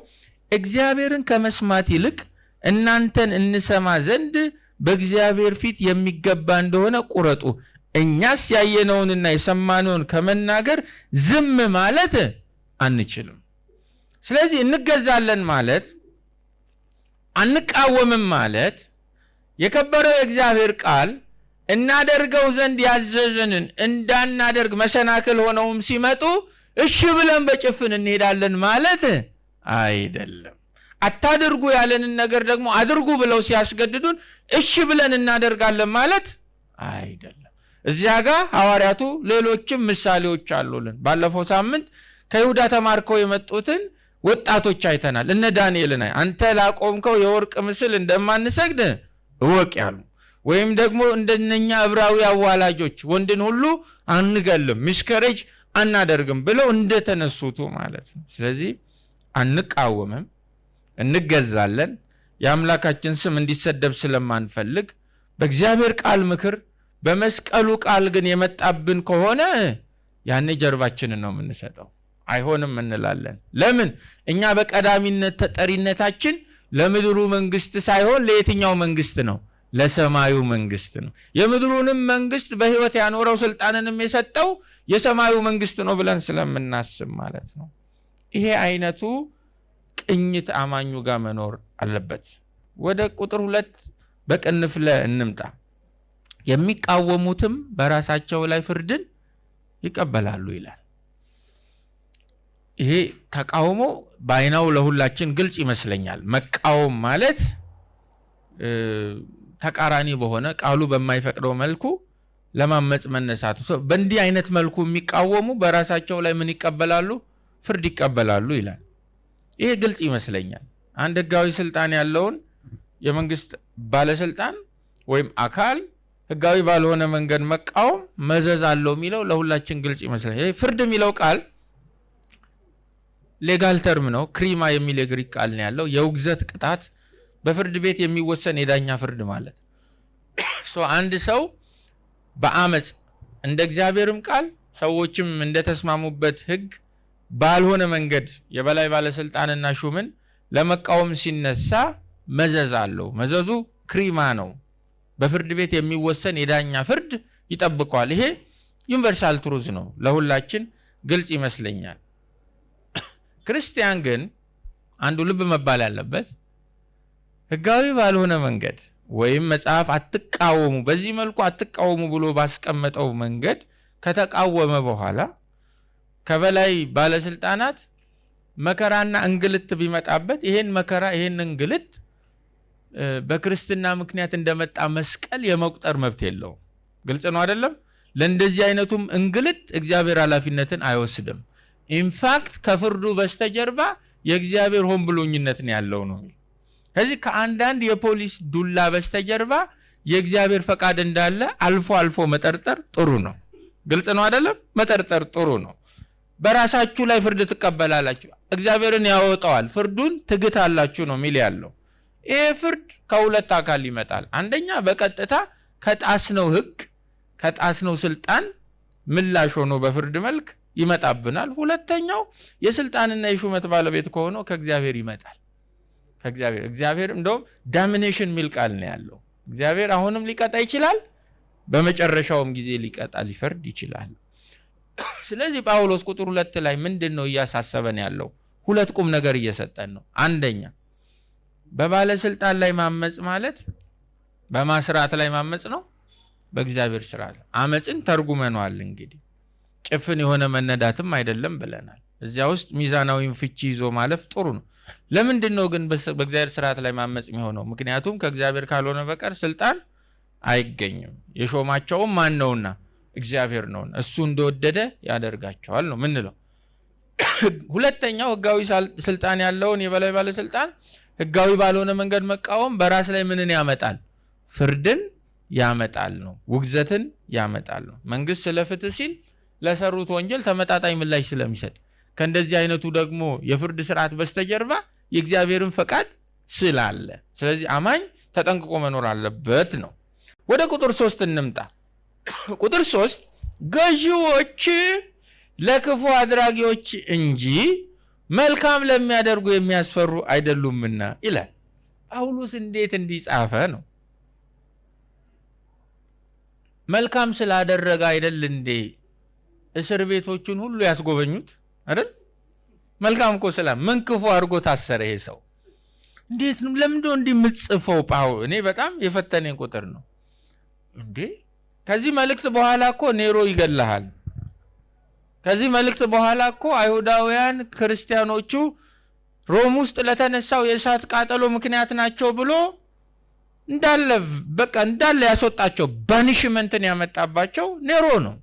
እግዚአብሔርን ከመስማት ይልቅ እናንተን እንሰማ ዘንድ በእግዚአብሔር ፊት የሚገባ እንደሆነ ቁረጡ። እኛስ ያየነውንና የሰማነውን ከመናገር ዝም ማለት አንችልም። ስለዚህ እንገዛለን ማለት አንቃወምም ማለት የከበረው የእግዚአብሔር ቃል እናደርገው ዘንድ ያዘዘንን እንዳናደርግ መሰናክል ሆነውም ሲመጡ እሺ ብለን በጭፍን እንሄዳለን ማለት አይደለም። አታድርጉ ያለንን ነገር ደግሞ አድርጉ ብለው ሲያስገድዱን እሺ ብለን እናደርጋለን ማለት አይደለም። እዚያ ጋር ሐዋርያቱ ሌሎችም ምሳሌዎች አሉልን። ባለፈው ሳምንት ከይሁዳ ተማርከው የመጡትን ወጣቶች አይተናል። እነ ዳንኤልን አንተ ላቆምከው የወርቅ ምስል እንደማንሰግድ እወቅ ያሉ፣ ወይም ደግሞ እንደነኛ ዕብራዊ አዋላጆች ወንድን ሁሉ አንገልም ሚስከሬጅ አናደርግም ብለው እንደተነሱቱ ማለት ነው። ስለዚህ አንቃወምም፣ እንገዛለን። የአምላካችን ስም እንዲሰደብ ስለማንፈልግ በእግዚአብሔር ቃል ምክር በመስቀሉ ቃል ግን የመጣብን ከሆነ ያኔ ጀርባችንን ነው የምንሰጠው። አይሆንም እንላለን። ለምን? እኛ በቀዳሚነት ተጠሪነታችን ለምድሩ መንግስት ሳይሆን ለየትኛው መንግስት ነው? ለሰማዩ መንግስት ነው። የምድሩንም መንግስት በህይወት ያኖረው ስልጣንንም የሰጠው የሰማዩ መንግስት ነው ብለን ስለምናስብ ማለት ነው። ይሄ አይነቱ ቅኝት አማኙ ጋር መኖር አለበት። ወደ ቁጥር 2 በቅንፍ እንምጣ። የሚቃወሙትም በራሳቸው ላይ ፍርድን ይቀበላሉ ይላል። ይሄ ተቃውሞ በአይናው ለሁላችን ግልጽ ይመስለኛል። መቃወም ማለት ተቃራኒ በሆነ ቃሉ በማይፈቅደው መልኩ ለማመጽ መነሳቱ። በእንዲህ አይነት መልኩ የሚቃወሙ በራሳቸው ላይ ምን ይቀበላሉ? ፍርድ ይቀበላሉ ይላል። ይሄ ግልጽ ይመስለኛል። አንድ ህጋዊ ስልጣን ያለውን የመንግስት ባለስልጣን ወይም አካል ህጋዊ ባልሆነ መንገድ መቃወም መዘዝ አለው የሚለው ለሁላችን ግልጽ ይመስለኛል። ይሄ ፍርድ የሚለው ቃል ሌጋል ተርም ነው። ክሪማ የሚል የግሪክ ቃል ነው ያለው። የውግዘት ቅጣት በፍርድ ቤት የሚወሰን የዳኛ ፍርድ ማለት ነው። አንድ ሰው በአመጽ እንደ እግዚአብሔርም ቃል ሰዎችም እንደተስማሙበት ህግ ባልሆነ መንገድ የበላይ ባለስልጣንና ሹምን ለመቃወም ሲነሳ መዘዝ አለው። መዘዙ ክሪማ ነው። በፍርድ ቤት የሚወሰን የዳኛ ፍርድ ይጠብቀዋል። ይሄ ዩኒቨርሳል ትሩዝ ነው፣ ለሁላችን ግልጽ ይመስለኛል። ክርስቲያን ግን አንዱ ልብ መባል ያለበት ህጋዊ ባልሆነ መንገድ ወይም መጽሐፍ አትቃወሙ፣ በዚህ መልኩ አትቃወሙ ብሎ ባስቀመጠው መንገድ ከተቃወመ በኋላ ከበላይ ባለስልጣናት መከራና እንግልት ቢመጣበት ይሄን መከራ ይሄን እንግልት በክርስትና ምክንያት እንደመጣ መስቀል የመቁጠር መብት የለውም። ግልጽ ነው አይደለም? ለእንደዚህ አይነቱም እንግልት እግዚአብሔር ኃላፊነትን አይወስድም። ኢንፋክት ከፍርዱ በስተጀርባ የእግዚአብሔር ሆን ብሎኝነት ነው ያለው ነው። ስለዚህ ከአንዳንድ የፖሊስ ዱላ በስተጀርባ የእግዚአብሔር ፈቃድ እንዳለ አልፎ አልፎ መጠርጠር ጥሩ ነው። ግልጽ ነው አይደለም? መጠርጠር ጥሩ ነው። በራሳችሁ ላይ ፍርድ ትቀበላላችሁ፣ እግዚአብሔርን ያወጣዋል፣ ፍርዱን ትግታላችሁ ነው ሚል ያለው። ይሄ ፍርድ ከሁለት አካል ይመጣል። አንደኛ በቀጥታ ከጣስነው ሕግ ከጣስነው ስልጣን ምላሽ ሆኖ በፍርድ መልክ ይመጣብናል። ሁለተኛው የስልጣንና የሹመት ባለቤት ከሆነው ከእግዚአብሔር ይመጣል። እግዚአብሔር እንደውም ዳሚኔሽን ሚል ቃል ነው ያለው። እግዚአብሔር አሁንም ሊቀጣ ይችላል፣ በመጨረሻውም ጊዜ ሊቀጣ ሊፈርድ ይችላል። ስለዚህ ጳውሎስ ቁጥር 2 ላይ ምንድነው እያሳሰበን ያለው? ሁለት ቁም ነገር እየሰጠን ነው። አንደኛ በባለስልጣን ላይ ማመጽ ማለት በማስራት ላይ ማመጽ ነው። በእግዚአብሔር ስርዓት አመጽን ተርጉመናል። እንግዲህ ጭፍን የሆነ መነዳትም አይደለም ብለናል። እዚያ ውስጥ ሚዛናዊን ፍቺ ይዞ ማለፍ ጥሩ ነው። ለምንድነው ግን በእግዚአብሔር ስርዓት ላይ ማመጽ የሚሆነው? ምክንያቱም ከእግዚአብሔር ካልሆነ በቀር ስልጣን አይገኝም። የሾማቸውም ማን ነውና? እግዚአብሔር ነውና እሱ እንደወደደ ያደርጋቸዋል ነው ምንለው። ሁለተኛው ህጋዊ ስልጣን ያለውን የበላይ ባለስልጣን ህጋዊ ባልሆነ መንገድ መቃወም በራስ ላይ ምንን ያመጣል? ፍርድን ያመጣል ነው፣ ውግዘትን ያመጣል ነው። መንግስት ስለ ፍትህ ሲል ለሰሩት ወንጀል ተመጣጣኝ ምላሽ ስለሚሰጥ ከእንደዚህ አይነቱ ደግሞ የፍርድ ስርዓት በስተጀርባ የእግዚአብሔርን ፈቃድ ስላለ፣ ስለዚህ አማኝ ተጠንቅቆ መኖር አለበት ነው። ወደ ቁጥር 3 እንምጣ። ቁጥር 3 ገዢዎች ለክፉ አድራጊዎች እንጂ መልካም ለሚያደርጉ የሚያስፈሩ አይደሉምና ይላል። ጳውሎስ እንዴት እንዲጻፈ ነው? መልካም ስላደረገ አይደል እንዴ እስር ቤቶቹን ሁሉ ያስጎበኙት አይደል? መልካም እኮ ምን ክፉ አድርጎ ታሰረ ይሄ ሰው? እንዴት ነው ለምንድነው እንዲምጽፈው? እኔ በጣም የፈተነኝ ቁጥር ነው እንዴ። ከዚህ መልእክት በኋላ እኮ ኔሮ ይገላል። ከዚህ መልእክት በኋላ እኮ አይሁዳውያን ክርስቲያኖቹ ሮም ውስጥ ለተነሳው የእሳት ቃጠሎ ምክንያት ናቸው ብሎ እንዳለ ያስወጣቸው ባኒሽመንትን ያመጣባቸው ኔሮ ነው።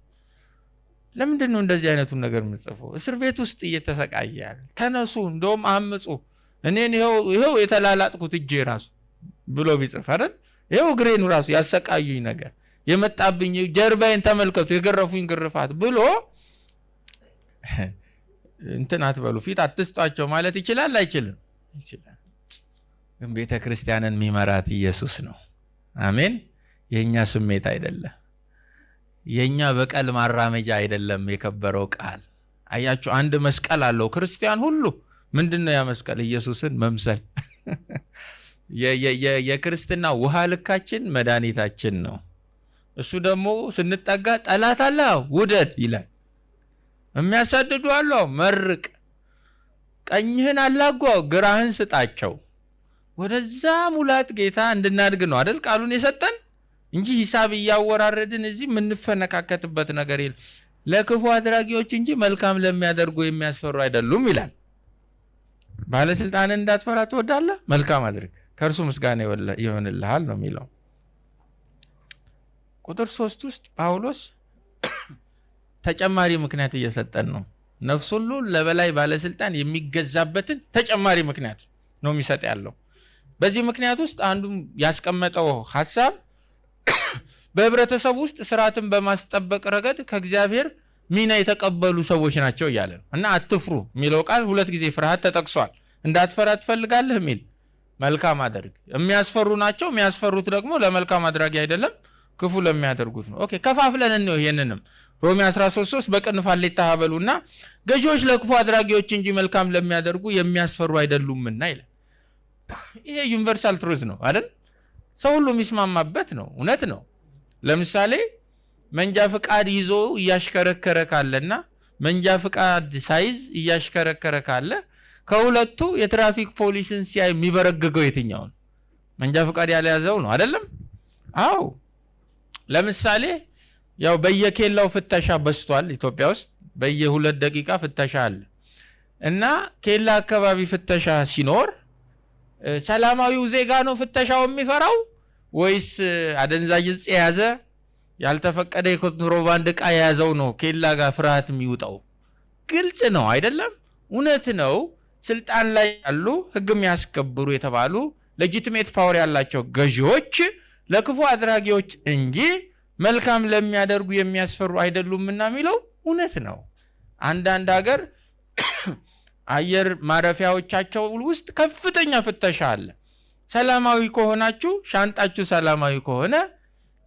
ለምንድነው እንደዚህ አይነቱን ነገር የምጽፈው? እስር ቤት ውስጥ እየተሰቃያል። ተነሱ እንደውም አምጹ፣ እኔን ይሄው የተላላጥኩት እጄ ራሱ ብሎ ቢጽፍ አይደል? ይሄው እግሬን ራሱ ያሰቃዩኝ ነገር የመጣብኝ ጀርባዬን ተመልከቱ የገረፉኝ ግርፋት ብሎ እንትን አትበሉ፣ ፊት አትስጧቸው ማለት ይችላል አይችልም? ይችላል። ግን ቤተ ክርስቲያንን የሚመራት ኢየሱስ ነው። አሜን። የኛ ስሜት አይደለም፣ የኛ በቀል ማራመጃ አይደለም። የከበረው ቃል አያችሁ፣ አንድ መስቀል አለው ክርስቲያን ሁሉ። ምንድነው ያ መስቀል? ኢየሱስን መምሰል። የክርስትና ውሃ ልካችን መድኃኒታችን ነው። እሱ ደግሞ ስንጠጋ ጠላት አለ ውደድ ይላል። የሚያሳድዱ አለ መርቅ፣ ቀኝህን አላጓው ግራህን ስጣቸው። ወደዛ ሙላት ጌታ እንድናድግ ነው አይደል ቃሉን የሰጠን እንጂ ሂሳብ እያወራረድን እዚህ የምንፈነካከትበት ነገር የለም። ለክፉ አድራጊዎች እንጂ መልካም ለሚያደርጉ የሚያስፈሩ አይደሉም ይላል። ባለስልጣንን እንዳትፈራ ትወዳለህ? መልካም አድርግ፣ ከእርሱ ምስጋና ይሆንልሃል ነው የሚለው። ቁጥር 3 ውስጥ ጳውሎስ ተጨማሪ ምክንያት እየሰጠን ነው። ነፍስ ሁሉ ለበላይ ባለስልጣን የሚገዛበትን ተጨማሪ ምክንያት ነው የሚሰጥ ያለው። በዚህ ምክንያት ውስጥ አንዱ ያስቀመጠው ሐሳብ በህብረተሰብ ውስጥ ስርዓትን በማስጠበቅ ረገድ ከእግዚአብሔር ሚና የተቀበሉ ሰዎች ናቸው እያለ ነው። እና አትፍሩ የሚለው ቃል 2 ጊዜ ፍርሃት ተጠቅሷል። እንዳትፈራ ትፈልጋለህ የሚል መልካም አድርግ። የሚያስፈሩ ናቸው። የሚያስፈሩት ደግሞ ለመልካም አድራጊ አይደለም፣ ክፉ ለሚያደርጉት ነው። ኦኬ፣ ከፋፍለን ነው ይሄንንም ሮሜ 13:3 በቅንፋት ሊተባበሉና ገዢዎች ለክፉ አድራጊዎች እንጂ መልካም ለሚያደርጉ የሚያስፈሩ አይደሉምና ይላል። ይሄ ዩኒቨርሳል ትሩዝ ነው አይደል? ሰው ሁሉ የሚስማማበት ነው፣ እውነት ነው። ለምሳሌ መንጃ ፍቃድ ይዞ እያሽከረከረ ካለና መንጃ ፍቃድ ሳይዝ እያሽከረከረ ካለ ከሁለቱ የትራፊክ ፖሊስን ሲያይ የሚበረግገው የትኛው ነው? መንጃ ፍቃድ ያልያዘው ነው አይደለም? አዎ። ለምሳሌ ያው በየኬላው ፍተሻ በስቷል ኢትዮጵያ ውስጥ በየ2 ደቂቃ ፍተሻ አለ እና ኬላ አካባቢ ፍተሻ ሲኖር ሰላማዊው ዜጋ ነው ፍተሻው የሚፈራው ወይስ አደንዛዥ ዕፅ የያዘ ያልተፈቀደ የኮንትሮባንድ ዕቃ የያዘው ነው ኬላ ጋር ፍርሃት የሚውጣው? ግልጽ ነው አይደለም? እውነት ነው። ስልጣን ላይ ያሉ ህግ የሚያስከብሩ የተባሉ ሌጂቲሜት ፓወር ያላቸው ገዢዎች ለክፉ አድራጊዎች እንጂ መልካም ለሚያደርጉ የሚያስፈሩ አይደሉምና የሚለው እውነት ነው። አንዳንድ ሀገር አየር ማረፊያዎቻቸው ውስጥ ከፍተኛ ፍተሻ አለ። ሰላማዊ ከሆናችሁ፣ ሻንጣችሁ ሰላማዊ ከሆነ፣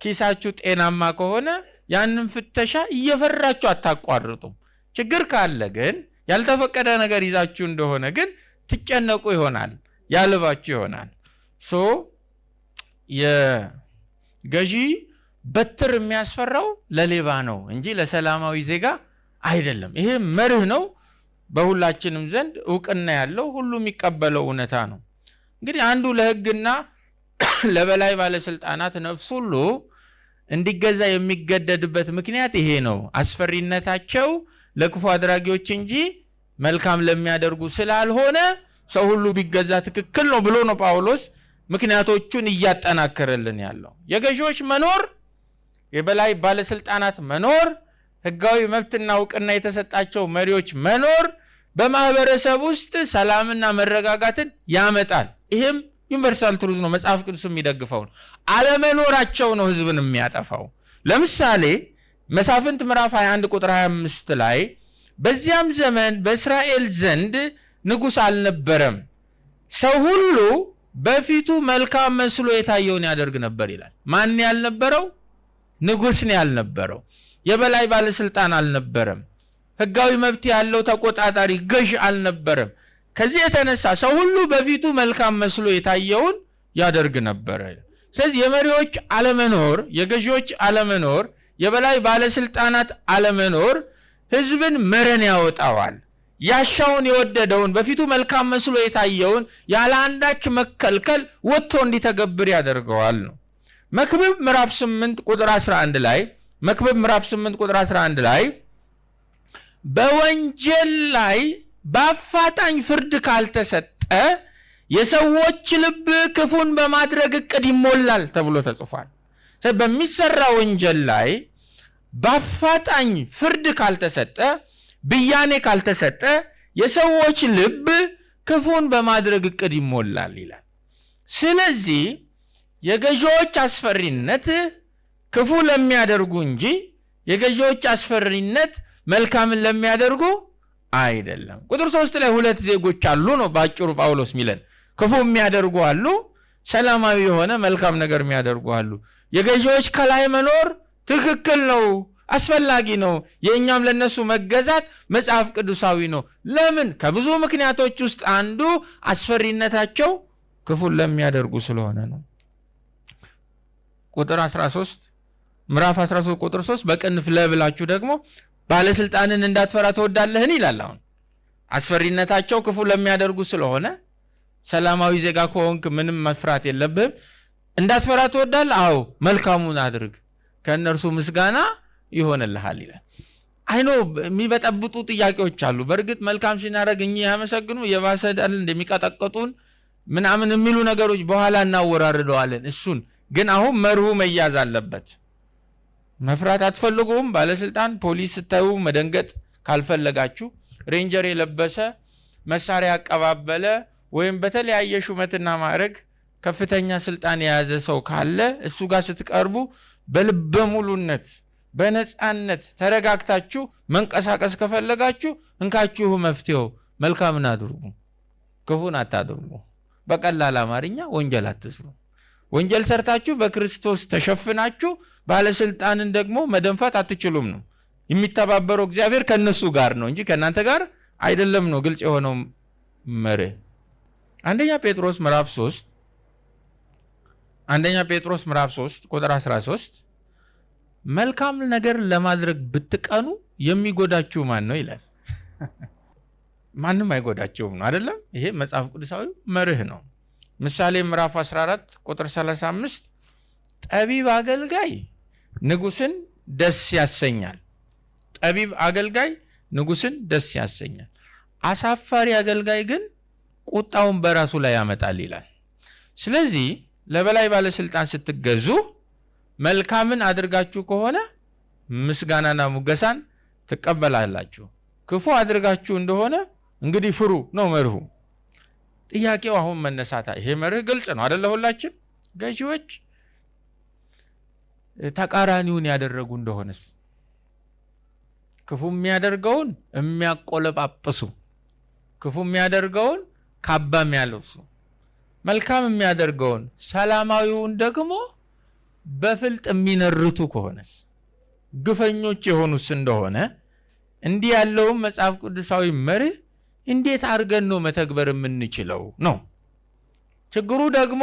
ኪሳችሁ ጤናማ ከሆነ ያንን ፍተሻ እየፈራችሁ አታቋርጡም። ችግር ካለ ግን ያልተፈቀደ ነገር ይዛችሁ እንደሆነ ግን ትጨነቁ ይሆናል፣ ያልባችሁ ይሆናል። የገዢ በትር የሚያስፈራው ለሌባ ነው እንጂ ለሰላማዊ ዜጋ አይደለም። ይሄ መርህ ነው፣ በሁላችንም ዘንድ እውቅና ያለው ሁሉ የሚቀበለው እውነታ ነው። እንግዲህ አንዱ ለሕግና ለበላይ ባለስልጣናት ነፍስ ሁሉ እንዲገዛ የሚገደድበት ምክንያት ይሄ ነው። አስፈሪነታቸው ለክፉ አድራጊዎች እንጂ መልካም ለሚያደርጉ ስላልሆነ ሰው ሁሉ ቢገዛ ትክክል ነው ብሎ ነው ጳውሎስ ምክንያቶቹን እያጠናከረልን ያለው። የገዢዎች መኖር፣ የበላይ ባለስልጣናት መኖር፣ ህጋዊ መብትና እውቅና የተሰጣቸው መሪዎች መኖር በማህበረሰብ ውስጥ ሰላምና መረጋጋትን ያመጣል። ይህም ዩኒቨርሳል ትሩዝ ነው፣ መጽሐፍ ቅዱስ የሚደግፈው ነው። አለመኖራቸው ነው ህዝብን የሚያጠፋው። ለምሳሌ መሳፍንት ምዕራፍ 21 ቁጥር 25 ላይ በዚያም ዘመን በእስራኤል ዘንድ ንጉሥ አልነበረም፣ ሰው ሁሉ በፊቱ መልካም መስሎ የታየውን ያደርግ ነበር ይላል። ማን ያልነበረው? ንጉሥ ነው ያልነበረው። የበላይ ባለስልጣን አልነበረም። ህጋዊ መብት ያለው ተቆጣጣሪ ገዥ አልነበረም። ከዚህ የተነሳ ሰው ሁሉ በፊቱ መልካም መስሎ የታየውን ያደርግ ነበር። ስለዚህ የመሪዎች አለመኖር፣ የገዢዎች አለመኖር፣ የበላይ ባለስልጣናት አለመኖር ህዝብን መረን ያወጣዋል። ያሻውን የወደደውን በፊቱ መልካም መስሎ የታየውን ያለ አንዳች መከልከል ወጥቶ እንዲተገብር ያደርገዋል ነው። መክብብ ምዕራፍ 8 ቁጥር 11 ላይ በወንጀል ላይ በአፋጣኝ ፍርድ ካልተሰጠ የሰዎች ልብ ክፉን በማድረግ እቅድ ይሞላል ተብሎ ተጽፏል። በሚሰራ ወንጀል ላይ በአፋጣኝ ፍርድ ካልተሰጠ፣ ብያኔ ካልተሰጠ የሰዎች ልብ ክፉን በማድረግ እቅድ ይሞላል ይላል። ስለዚህ የገዢዎች አስፈሪነት ክፉ ለሚያደርጉ እንጂ የገዢዎች አስፈሪነት መልካምን ለሚያደርጉ አይደለም። ቁጥር 3 ላይ ሁለት ዜጎች አሉ ነው ባጭሩ ጳውሎስ ሚለን። ክፉ የሚያደርጉ አሉ፣ ሰላማዊ የሆነ መልካም ነገር የሚያደርጉ አሉ። የገዢዎች ከላይ መኖር ትክክል ነው፣ አስፈላጊ ነው። የእኛም ለነሱ መገዛት መጽሐፍ ቅዱሳዊ ነው። ለምን? ከብዙ ምክንያቶች ውስጥ አንዱ አስፈሪነታቸው ክፉን ለሚያደርጉ ስለሆነ ነው። ቁጥር 13 ምዕራፍ 13 ቁጥር 3 በቅንፍ ለብላችሁ ደግሞ ባለስልጣንን እንዳትፈራ ትወዳለህን ይላል። አሁን አስፈሪነታቸው ክፉ ለሚያደርጉ ስለሆነ ሰላማዊ ዜጋ ከሆንክ ምንም መፍራት የለብህም። እንዳትፈራ ትወዳለህ? አዎ መልካሙን አድርግ፣ ከእነርሱ ምስጋና ይሆንልሃል ይላል። አይኖ የሚበጠብጡ ጥያቄዎች አሉ። በእርግጥ መልካም ሲናረግ እኛ ያመሰግኑ የባሰ ዳል እንደሚቀጠቀጡን ምናምን የሚሉ ነገሮች በኋላ እናወራርደዋለን። እሱን ግን አሁን መርሁ መያዝ አለበት። መፍራት አትፈልጉም? ባለስልጣን ፖሊስ ስታዩ መደንገጥ ካልፈለጋችሁ ሬንጀር የለበሰ መሳሪያ ያቀባበለ ወይም በተለያየ ሹመትና ማዕረግ ከፍተኛ ስልጣን የያዘ ሰው ካለ እሱ ጋር ስትቀርቡ በልበ ሙሉነት በነፃነት ተረጋግታችሁ መንቀሳቀስ ከፈለጋችሁ እንካችሁ መፍትሄው መልካምን አድርጉ፣ ክፉን አታድርጉ። በቀላል አማርኛ ወንጀል አትስሩ። ወንጀል ሰርታችሁ በክርስቶስ ተሸፍናችሁ ባለስልጣንን ደግሞ መደንፋት አትችሉም ነው። የሚተባበረው እግዚአብሔር ከነሱ ጋር ነው እንጂ ከእናንተ ጋር አይደለም ነው ግልጽ የሆነው መርህ። አንደኛ ጴጥሮስ ምዕራፍ 3 ቁጥር 13 መልካም ነገር ለማድረግ ብትቀኑ የሚጎዳችሁ ማን ነው ይላል። ማንም አይጎዳችሁም ነው አይደለም? ይሄ መጽሐፍ ቅዱሳዊ መርህ ነው። ምሳሌ ምዕራፍ 14 ቁጥር 35 ጠቢብ አገልጋይ ንጉስን ደስ ያሰኛል፣ ጠቢብ አገልጋይ ንጉስን ደስ ያሰኛል፣ አሳፋሪ አገልጋይ ግን ቁጣውን በራሱ ላይ ያመጣል ይላል። ስለዚህ ለበላይ ባለስልጣን ስትገዙ መልካምን አድርጋችሁ ከሆነ ምስጋናና ሙገሳን ትቀበላላችሁ። ክፉ አድርጋችሁ እንደሆነ እንግዲህ ፍሩ ነው መርሁ። ጥያቄው አሁን መነሳታ ይሄ መርህ ግልጽ ነው አይደል? ሁላችን ገዢዎች ተቃራኒውን ያደረጉ እንደሆነስ ክፉ የሚያደርገውን የሚያቆለጳጵሱ ክፉ የሚያደርገውን ካባ የሚያለብሱ መልካም የሚያደርገውን ሰላማዊውን ደግሞ በፍልጥ የሚነርቱ ከሆነስ ግፈኞች የሆኑስ እንደሆነ እንዲህ ያለው መጽሐፍ ቅዱሳዊ መርህ እንዴት አድርገን ነው መተግበር የምንችለው ነው ችግሩ። ደግሞ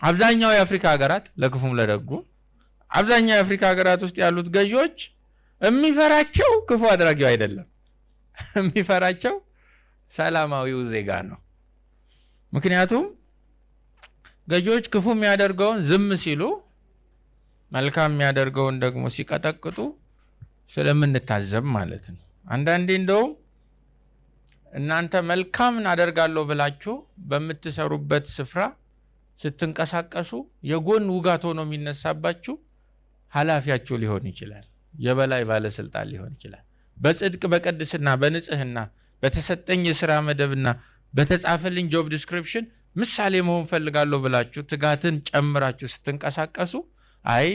አብዛኛው የአፍሪካ ሀገራት ለክፉም ለደጉ አብዛኛው የአፍሪካ ሀገራት ውስጥ ያሉት ገዢዎች የሚፈራቸው ክፉ አድራጊው አይደለም፣ የሚፈራቸው ሰላማዊው ዜጋ ነው። ምክንያቱም ገዢዎች ክፉ የሚያደርገውን ዝም ሲሉ መልካም የሚያደርገውን ደግሞ ሲቀጠቅጡ ስለምንታዘብ ማለት ነው። አንዳንዴ እንደውም እናንተ መልካም አደርጋለሁ ብላችሁ በምትሰሩበት ስፍራ ስትንቀሳቀሱ የጎን ውጋት ሆኖ የሚነሳባችሁ ኃላፊያችሁ ሊሆን ይችላል፣ የበላይ ባለስልጣን ሊሆን ይችላል። በጽድቅ በቅድስና በንጽህና በተሰጠኝ የሥራ መደብና በተጻፈልኝ ጆብ ዲስክሪፕሽን ምሳሌ መሆን ፈልጋለሁ ብላችሁ ትጋትን ጨምራችሁ ስትንቀሳቀሱ አይ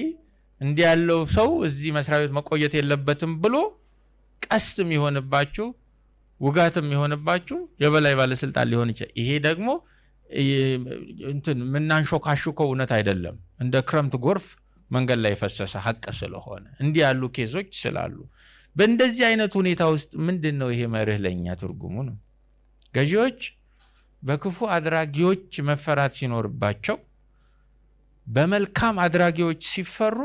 እንዲህ ያለው ሰው እዚህ መስሪያ ቤት መቆየት የለበትም ብሎ ቀስትም ይሆንባችሁ ውጋትም ይሆንባችሁ የበላይ ባለስልጣን ሊሆን ይችላል። ይሄ ደግሞ ምናንሾካሹከው እውነት አይደለም፣ እንደ ክረምት ጎርፍ መንገድ ላይ ፈሰሰ ሐቅ ስለሆነ እንዲህ ያሉ ኬዞች ስላሉ በእንደዚህ አይነት ሁኔታ ውስጥ ምንድነው ይሄ መርህ ለኛ ትርጉሙ ነው? ገዢዎች በክፉ አድራጊዎች መፈራት ሲኖርባቸው በመልካም አድራጊዎች ሲፈሩ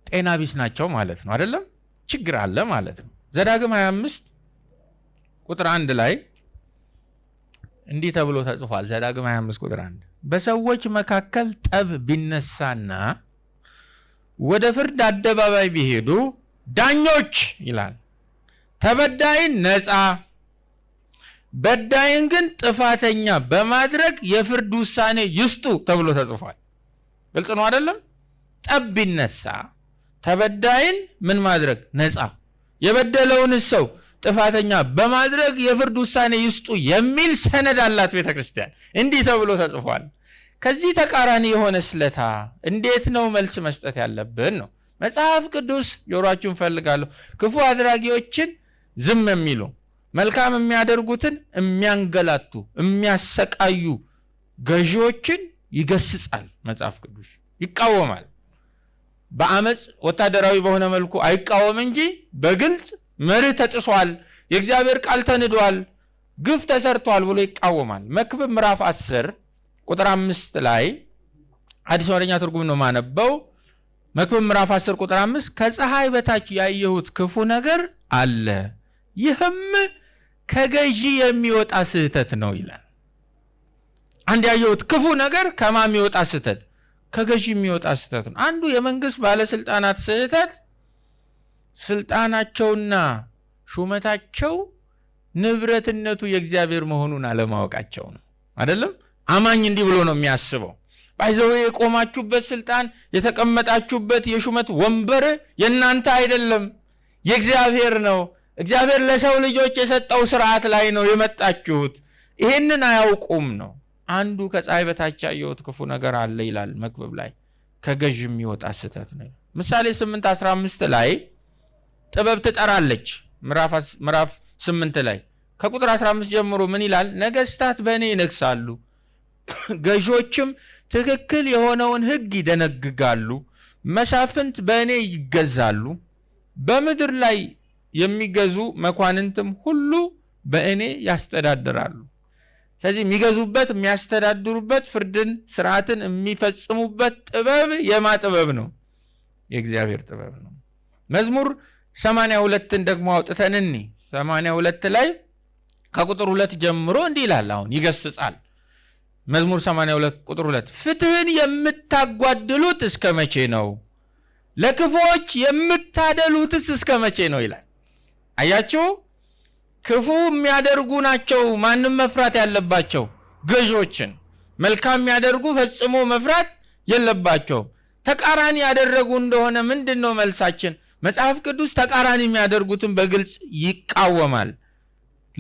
ጤና ቢስ ናቸው ማለት ነው አይደለም? ችግር አለ ማለት ነው። ዘዳግም 25 ቁጥር 1 ላይ እንዲህ ተብሎ ተጽፏል። ዘዳግም 25 ቁጥር 1 በሰዎች መካከል ጠብ ቢነሳና ወደ ፍርድ አደባባይ ቢሄዱ ዳኞች ይላል ተበዳይን ነፃ በዳይን ግን ጥፋተኛ በማድረግ የፍርድ ውሳኔ ይስጡ ተብሎ ተጽፏል። ግልጽ ነው አይደለም? ጠብ ቢነሳ ተበዳይን ምን ማድረግ ነፃ የበደለውን ሰው ጥፋተኛ በማድረግ የፍርድ ውሳኔ ይስጡ የሚል ሰነድ አላት ቤተክርስቲያን። እንዲህ ተብሎ ተጽፏል። ከዚህ ተቃራኒ የሆነ ስለታ እንዴት ነው መልስ መስጠት ያለብን ነው? መጽሐፍ ቅዱስ ጆሮአችሁን ፈልጋለሁ ክፉ አድራጊዎችን ዝም የሚሉ መልካም የሚያደርጉትን የሚያንገላቱ የሚያሰቃዩ ገዢዎችን ይገስጻል። መጽሐፍ ቅዱስ ይቃወማል። በአመጽ ወታደራዊ በሆነ መልኩ አይቃወም እንጂ በግልጽ መርህ ተጥሷል፣ የእግዚአብሔር ቃል ተንዷል፣ ግፍ ተሰርቷል ብሎ ይቃወማል። መክብብ ምዕራፍ 10 ቁጥር 5 ላይ አዲስ ወደኛ ትርጉም ነው ማነበው። መክብብ ምዕራፍ 10 ቁጥር 5 ከፀሐይ በታች ያየሁት ክፉ ነገር አለ፣ ይህም ከገዢ የሚወጣ ስህተት ነው ይላል። አንድ ያየሁት ክፉ ነገር ከማን የሚወጣ ስህተት? ከገዢ የሚወጣ ስህተት ነው። አንዱ የመንግስት ባለስልጣናት ስህተት ስልጣናቸውና ሹመታቸው ንብረትነቱ የእግዚአብሔር መሆኑን አለማወቃቸው ነው አይደለም? አማኝ እንዲህ ብሎ ነው የሚያስበው። ባይዘው የቆማችሁበት ስልጣን የተቀመጣችሁበት የሹመት ወንበር የናንተ አይደለም፣ የእግዚአብሔር ነው። እግዚአብሔር ለሰው ልጆች የሰጠው ስርዓት ላይ ነው የመጣችሁት። ይሄንን አያውቁም ነው። አንዱ ከፀሐይ በታች ያየሁት ክፉ ነገር አለ ይላል መክብብ ላይ፣ ከገዥ የሚወጣ ስህተት ነው። ምሳሌ 8:15 ላይ ጥበብ ትጠራለች። ምዕራፍ 8 ላይ ከቁጥር 15 ጀምሮ ምን ይላል? ነገስታት በእኔ ይነግሳሉ፣ ገዦችም ትክክል የሆነውን ሕግ ይደነግጋሉ። መሳፍንት በእኔ ይገዛሉ፣ በምድር ላይ የሚገዙ መኳንንትም ሁሉ በእኔ ያስተዳድራሉ። ስለዚህ የሚገዙበት የሚያስተዳድሩበት ፍርድን ስርዓትን የሚፈጽሙበት ጥበብ የማ ጥበብ ነው? የእግዚአብሔር ጥበብ ነው። መዝሙር 82ን ደግሞ አውጥተንኒ 82 ላይ ከቁጥር 2 ጀምሮ እንዲህ ይላል። አሁን ይገስጻል። መዝሙር 82 ቁጥር 2 ፍትህን የምታጓድሉት እስከ መቼ ነው? ለክፉዎች የምታደሉትስ እስከ መቼ ነው ይላል። አያችሁ፣ ክፉ የሚያደርጉ ናቸው ማንም መፍራት ያለባቸው ገዦችን። መልካም የሚያደርጉ ፈጽሞ መፍራት የለባቸው። ተቃራኒ ያደረጉ እንደሆነ ምንድነው መልሳችን? መጽሐፍ ቅዱስ ተቃራኒ የሚያደርጉትን በግልጽ ይቃወማል።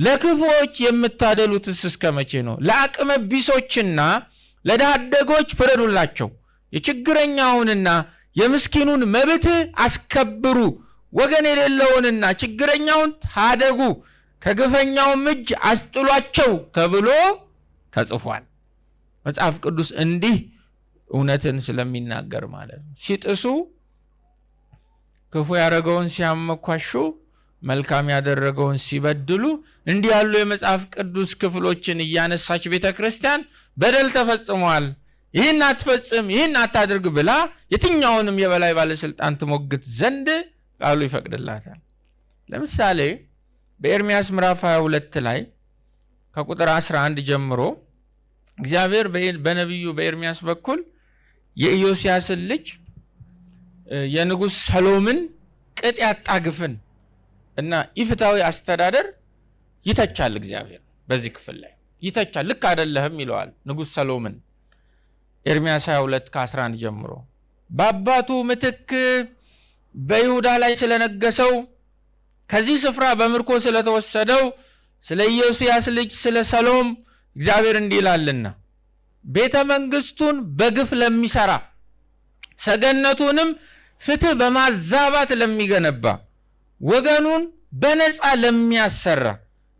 ለክፉዎች የምታደሉትስ እስከመቼ ነው? ለአቅመ ቢሶችና ለድሃ አደጎች ፍረዱላቸው። የችግረኛውንና የምስኪኑን መብት አስከብሩ። ወገን የሌለውንና ችግረኛውን ታደጉ፣ ከግፈኛውም እጅ አስጥሏቸው ተብሎ ተጽፏል። መጽሐፍ ቅዱስ እንዲህ እውነትን ስለሚናገር ማለት ነው። ሲጥሱ፣ ክፉ ያደረገውን ሲያመኳሹ፣ መልካም ያደረገውን ሲበድሉ፣ እንዲህ ያሉ የመጽሐፍ ቅዱስ ክፍሎችን እያነሳች ቤተክርስቲያን በደል ተፈጽሟል፣ ይህን አትፈጽም፣ ይህን አታድርግ ብላ የትኛውንም የበላይ ባለስልጣን ትሞግት ዘንድ ቃሉ ይፈቅድላታል። ለምሳሌ በኤርምያስ ምዕራፍ 22 ላይ ከቁጥር 11 ጀምሮ እግዚአብሔር በነቢዩ በኤርምያስ በኩል የኢዮስያስን ልጅ የንጉሥ ሰሎምን ቅጥ ያጣ ግፍን እና ኢፍታዊ አስተዳደር ይተቻል። እግዚአብሔር በዚህ ክፍል ላይ ይተቻል። ልክ አይደለህም ይለዋል ንጉሥ ሰሎምን። ኤርምያስ 22 ከ11 ጀምሮ በአባቱ ምትክ በይሁዳ ላይ ስለነገሰው ከዚህ ስፍራ በምርኮ ስለተወሰደው ስለ ኢዮስያስ ልጅ ስለ ሰሎም እግዚአብሔር እንዲህ ይላልና ቤተ መንግስቱን በግፍ ለሚሰራ ሰገነቱንም ፍትህ በማዛባት ለሚገነባ ወገኑን በነፃ ለሚያሰራ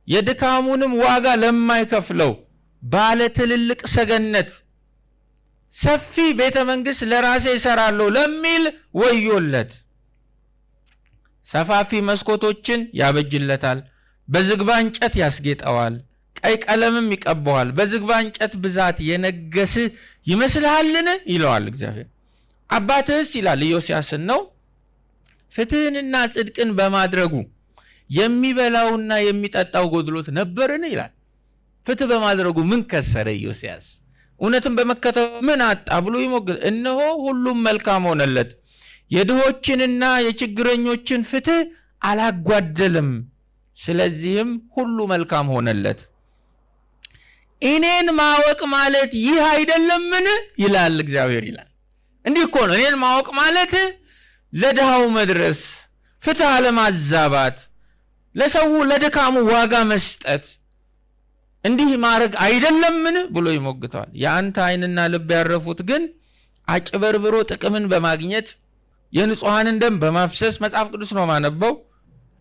የድካሙንም ዋጋ ለማይከፍለው ባለ ትልልቅ ሰገነት ሰፊ ቤተ መንግስት ለራሴ ይሰራለሁ ለሚል ወዮለት። ሰፋፊ መስኮቶችን ያበጅለታል፣ በዝግባ እንጨት ያስጌጠዋል፣ ቀይ ቀለምም ይቀባዋል። በዝግባ እንጨት ብዛት የነገስ ይመስልሃልን ይለዋል እግዚአብሔር። አባትህስ ይላል ኢዮስያስን ነው ፍትህንና ጽድቅን በማድረጉ የሚበላውና የሚጠጣው ጎድሎት ነበርን ይላል። ፍትህ በማድረጉ ምን ከሰረ ኢዮስያስ? እውነትን በመከተሉ ምን አጣ ብሎ ይሞግል። እነሆ ሁሉም መልካም ሆነለት፣ የድሆችንና የችግረኞችን ፍትህ አላጓደለም፣ ስለዚህም ሁሉ መልካም ሆነለት። እኔን ማወቅ ማለት ይህ አይደለምን ይላል እግዚአብሔር ይላል። እንዲህ እኮ ነው እኔን ማወቅ ማለት ለድሃው መድረስ፣ ፍትህ አለማዛባት፣ ለሰው ለድካሙ ዋጋ መስጠት፣ እንዲህ ማድረግ አይደለምን ብሎ ይሞግተዋል። የአንተ ዓይንና ልብ ያረፉት ግን አጭበርብሮ ጥቅምን በማግኘት የንጹሐንን ደም በማፍሰስ መጽሐፍ ቅዱስ ነው ማነበው